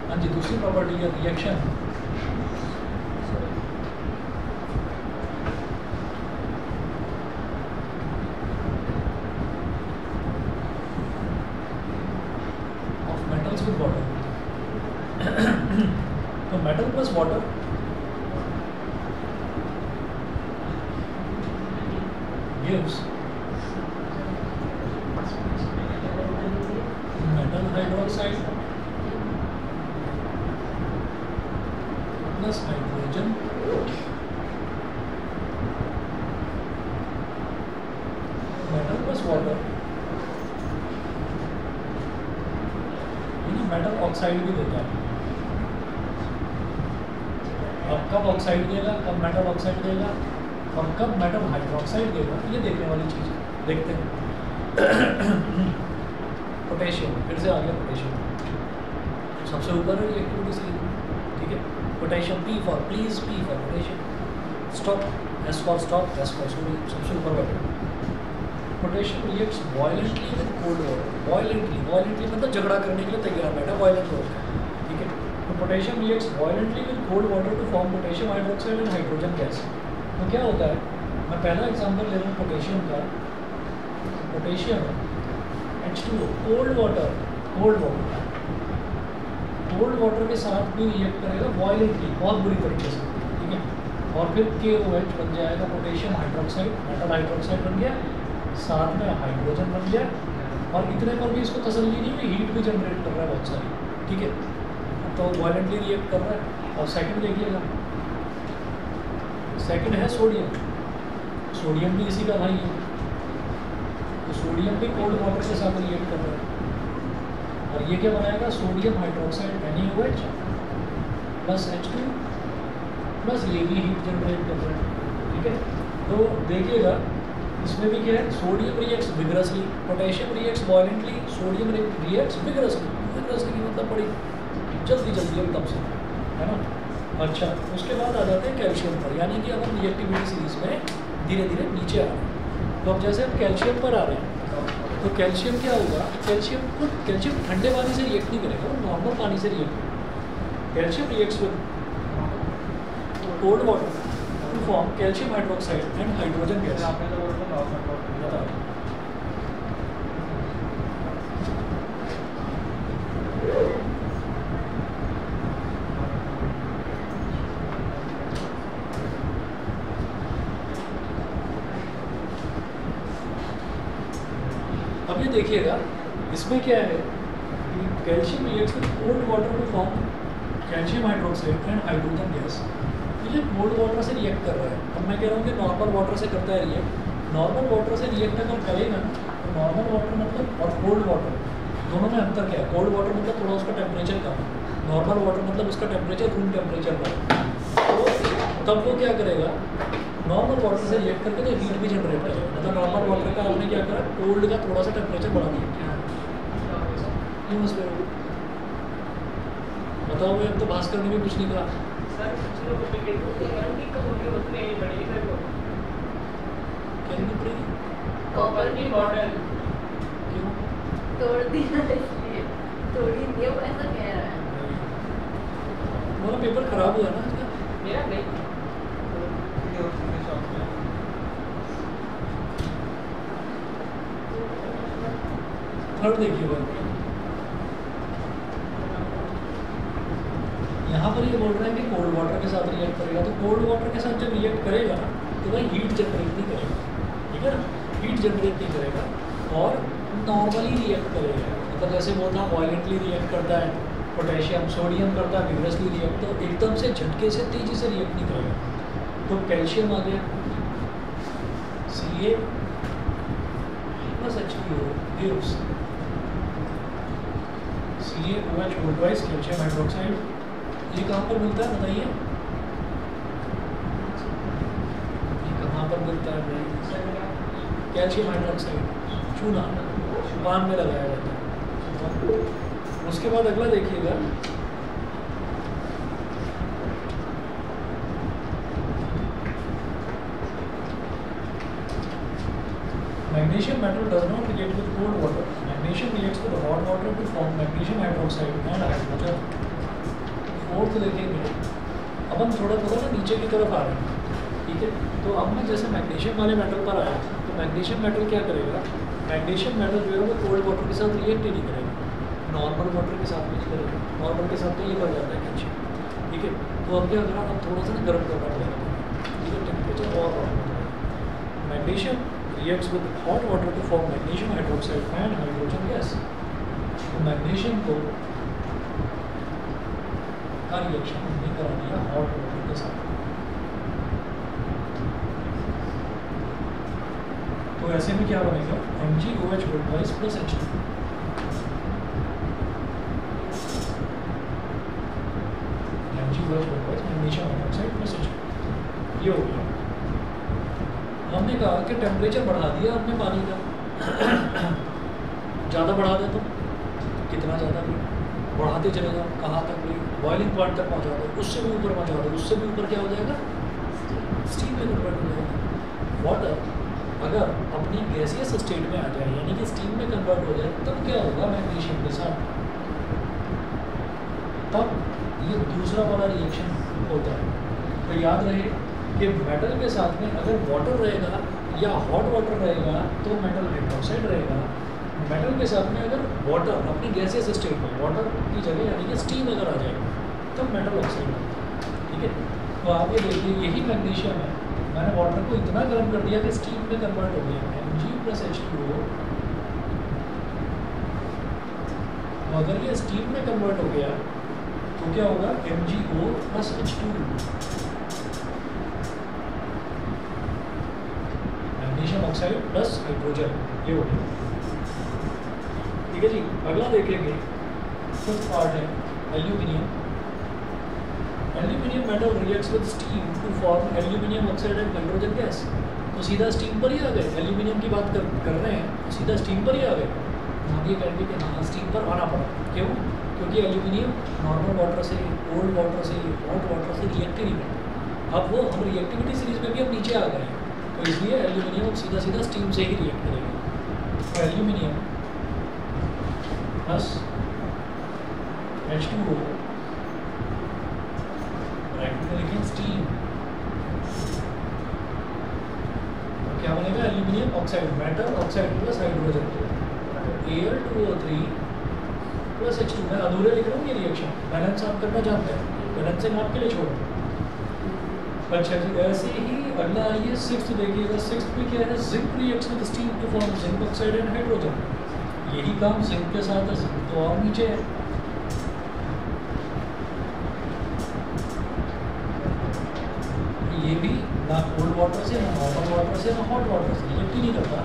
हाँ जी, दूसरी प्रॉपर्टी है रिएक्शन with water। तो metal plus water gives metal hydroxide plus hydrogen metal plus water, metal oxide भी देता है। अब कब ऑक्साइड देगा, कब मेटल ऑक्साइड देगा और कब मेटल हाइड्रोक्साइड देगा, ये देखने वाली चीज़ है। देखते हैं। पोटेशियम, फिर से आ गया पोटेशियम सबसे ऊपर है रिएक्टिविटी सी, ठीक है। Potassium P for please, P for potassium, stop S for stop, S for sodium, सबसे ऊपर बैठे। Potassium reacts violently with cold water, violently मतलब झगड़ा करने के लिए तैयार बैठा, वायलेंट हो गया, ठीक है। तो potassium reacts violently with cold water to form potassium hydroxide and hydrogen gas. तो क्या होता है, मैं पहला एग्जांपल ले रहा हूँ पोटेशियम का। पोटेशियम H2O, कोल्ड वाटर के साथ भी रिएक्ट करेगा वायलेंटली, बहुत बुरी तरीके से, ठीक है। और फिर KOH बन जाएगा पोटेशियम हाइड्रोक्साइड, मेटल हाइड्रोक्साइड बन गया, साथ में हाइड्रोजन बन गया। और इतने पर भी इसको तसल्ली नहीं है, हीट भी जनरेट कर रहा है बहुत सारी, ठीक है। तो वायलेंटली रिएक्ट कर रहा है। और सेकंड देखिएगा, सेकंड है सोडियम, सोडियम भी इसी का भाई है। तो सोडियम भी कोल्ड वाटर के साथ रिएक्ट कर रहा है और ये क्या बनाएगा, sodium hydroxide NaOH plus H2 plus ये भी हीट जनरेट कर रहा है, ठीक है। तो देखिएगा इसमें भी क्या है, sodium reacts vigorously, potassium reacts violently, sodium reacts vigorously मतलब बड़ी जल्दी एकदम से, है ना। अच्छा, उसके बाद आ जाते हैं कैल्शियम पर, यानी कि अब हम रिएक्टिविटी सीरीज में धीरे धीरे नीचे आ रहे हैं। तो अब जैसे हम कैल्शियम पर आ रहे हैं, तो कैल्शियम क्या होगा, कैल्शियम ठंडे पानी से रिएक्ट नहीं करेगा, वो नॉर्मल पानी से रिएक्ट करेगा। Calcium reacts with cold water to form calcium hydroxide and hydrogen gas. अब ये देखिएगा इसमें क्या है कि calcium reacts with cold water to form calcium hydroxide and hydrogen gas. ये कोल्ड वाटर से रिएक्ट कर रहा है। अब मैं कह रहा हूँ कि नॉर्मल वाटर से करता है रिएक्ट, नॉर्मल वाटर से रिएक्ट अगर करेगा ना, तो नॉर्मल वाटर मतलब और कोल्ड वाटर दोनों में अंतर क्या है। कोल्ड वाटर मतलब थोड़ा उसका टेम्परेचर कम है, नॉर्मल वाटर मतलब उसका टेम्परेचर रूम टेम्परेचर पर। तो तब वो क्या करेगा, नॉर्मल वाटर से रिएक्ट करके तो हीट भी जनरेट करेगा। मतलब नॉर्मल वाटर का आपने क्या करा, कोल्ड का थोड़ा सा टेम्परेचर बढ़ा दिया। बताओ भाई, अब तो भास्कर ने भी कुछ नहीं कहा। कॉपर की बॉटल क्यों तोड़ दिया, इसलिए तोड़ी दिया, वो ऐसा कह रहा है। हमारा पेपर खराब हुआ ना आज का। मेरा नहीं, थर्ड देखिए भाई, यहाँ पर ये बोल रहा है कि कोल्ड वाटर के साथ रिएक्ट करेगा। तो कोल्ड वाटर के साथ जब रिएक्ट करेगा ना, तो भाई हीट जनरेट नहीं करेगा, ठीक है ना, हीट जनरेट नहीं करेगा और नॉर्मली रिएक्ट करेगा। मतलब जैसे वो था वायलेंटली रिएक्ट करता है, पोटेशियम सोडियम करता है विग्रसली रिएक्ट, तो एकदम से झटके से तेजी से रिएक्ट नहीं करेगा। तो कैल्शियम आ गया, Ca plus H2O gives CaOH वोल्टवाइज कैल्शियम हाइड्रोक्साइड। ये कहाँ पर मिलता है बताइए, ये कहाँ पर मिलता है भाई, कैल्शियम हाइड्रोक्साइड चूना पान में लगाया जाता है। उसके बाद अगला देखिएगा, magnesium metal does not react with cold water. Magnesium reacts with hot water to form magnesium hydroxide and hydrogen. Fourth देखेंगे, अब हम थोड़ा थोड़ा ना नीचे की तरफ आ रहे हैं, ठीक है। तो अब मैं जैसे मैग्नीशियम वाले मेटल पर आया, तो मैग्नीशियम मेटल क्या करेगा, मैग्नीशियम मेटल जो है वो कोल्ड वाटर के साथ रिएक्ट ही नहीं करेगा, नॉर्मल वाटर के साथ भी नहीं करेगा। नॉर्मल के साथ तो ये कर जाता है कैल्शियम, ठीक है। तो अब क्या करा, अब थोड़ा सा ना गर्म करना पड़ेगा, ठीक है, टेम्परेचर और बढ़ाना पड़ेगा। Magnesium reacts with hot water to form magnesium hydroxide and hydrogen gas. तो मैग्नीशियम को का रिएक्शन हमने करा दिया हॉट वाटर के साथ। तो ऐसे में क्या बनेगा, MgOH twice plus H2। Magnesium hydroxide plus H2 ये हो गया। हमने कहा कि टेम्परेचर बढ़ा दिया हमने पानी का, ज़्यादा बढ़ा दे तो कितना ज़्यादा भी बढ़ाते चले जाओ, कहाँ तक भी बॉइलिंग पॉइंट तक पहुँचा दो, उससे भी ऊपर पहुँचा दो, उससे भी ऊपर क्या हो जाएगा, स्टीम में कन्वर्ट हो जाएगा। वाटर अगर अपनी गैसियस स्टेट में आ जाए यानी कि स्टीम में कन्वर्ट हो जाए, तब क्या होगा मैग्नीशियम के साथ, तब ये दूसरा वाला रिएक्शन होता है। तो याद रहे कि मेटल के साथ में अगर वाटर रहेगा या हॉट वाटर रहेगा तो मेटल हाइड्रोक्साइड रहेगा। मेटल के साथ में अगर वाटर अपनी गैसियस स्टेट में वाटर की जगह यानी कि स्टीम अगर आ जाएगा तब मेटल ऑक्साइड होगा, ठीक है। तो आप ये देखिए यही मैग्नीशियम है, मैंने वाटर को इतना गर्म कर दिया कि स्टीम में कन्वर्ट हो गया, Mg प्लस H2O। तो अगर ये स्टीम में कन्वर्ट हो गया तो क्या होगा, MgO plus H2। Magnesium oxide plus hydrogen ये हो गया, ठीक है जी। अगला देखेंगे, फिफ्थ पार्ट है aluminium. Aluminium metal reacts with steam to form aluminium oxide and hydrogen gas. तो सीधा स्टीम पर ही आ गए, एल्यूमिनियम की बात कर रहे हैं तो सीधा स्टीम पर ही आ गए। हम ये कहेंगे कि हाँ स्टीम पर आना पड़ा, क्यों, क्योंकि एल्यूमिनियम नॉर्मल वाटर से, कोल्ड वाटर से, हॉट वाटर से रिएक्ट ही नहीं करता। अब वो हम रिएक्टिविटी सीरीज में भी अब नीचे आ गए हैं, तो इसलिए एल्यूमिनियम सीधा सीधा स्टीम से ही रिएक्ट करेगा। तो एल्यूमिनियम प्लस H2O ब्रैकेट में लिखें स्टीम, क्या बनेगा, aluminium oxide, metal oxide plus hydrogen, Al2O3 plus H2। मैं अधूरे लिख रहा हूँ ये रिएक्शन, बैलेंस आप करना चाहते हैं, बैलेंसिंग आपके लिए छोड़ो। अच्छा जी, ऐसे ही अगला आइए सिक्स्थ देखिएगा। सिक्स्थ में क्या है, zinc reacts with steam to form zinc oxide and hydrogen. यही काम जिंक के साथ है, जिंक तो और नीचे है। ये भी ना कोल्ड वाटर से, ना नॉर्मल वाटर से, ना हॉट वाटर से रिएक्ट ही नहीं करता,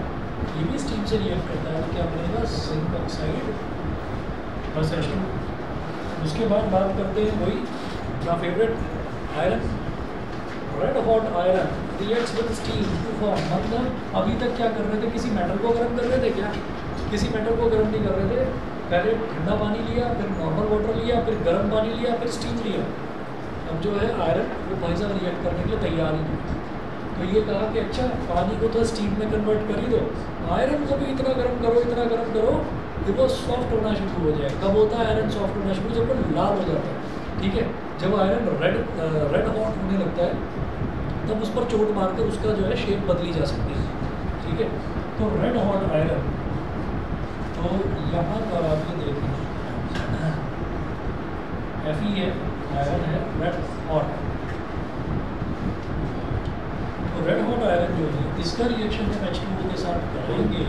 ये भी स्टीम से रिएक्ट करता है। तो क्या बनेगा, जिंक ऑक्साइड प्लस H2। उसके बाद बात करते हैं वही अपना favourite iron, red hot iron reacts with steam to form. मतलब अभी तक क्या कर रहे थे, किसी मेटल को गर्म कर रहे थे क्या, किसी मेटल को गर्म नहीं कर रहे थे, पहले ठंडा पानी लिया, फिर नॉर्मल वाटर लिया, फिर गर्म पानी लिया, फिर स्टीम लिया। अब जो है आयरन वो भाई साहब रिएक्ट करने के लिए तैयार ही नहीं। तो ये कहा कि अच्छा पानी को तो स्टीम में कन्वर्ट कर ही दो, आयरन को भी इतना गर्म करो, इतना गर्म करो कि वो सॉफ्ट होना शुरू हो जाए। कब होता है आयरन सॉफ्ट होना शुरू, जब वो लाल हो जाता है, ठीक है। जब आयरन रेड हॉट होने लगता है तब उस पर चोट मारकर उसका जो है शेप बदली जा सकती है, ठीक है। तो रेड हॉट आयरन, तो यहाँ पर आप ये देखें Fe है, आयरन है रेड हॉट। तो रेड हॉट आयरन जो है इसका रिएक्शन हम H2O के साथ करेंगे,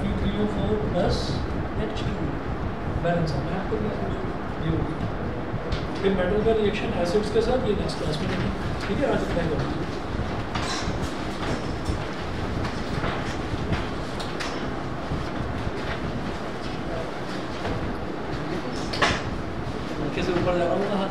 Fe3O4 प्लस H2 बैलेंस है। मैं आपको ये होगी फिर मेटल का रिएक्शन एसिड्स के साथ, ये नेक्स्ट क्लास में देखेंगे, ठीक है। आज इतना ही करेंगे। ऊपर जा रहा हूँ।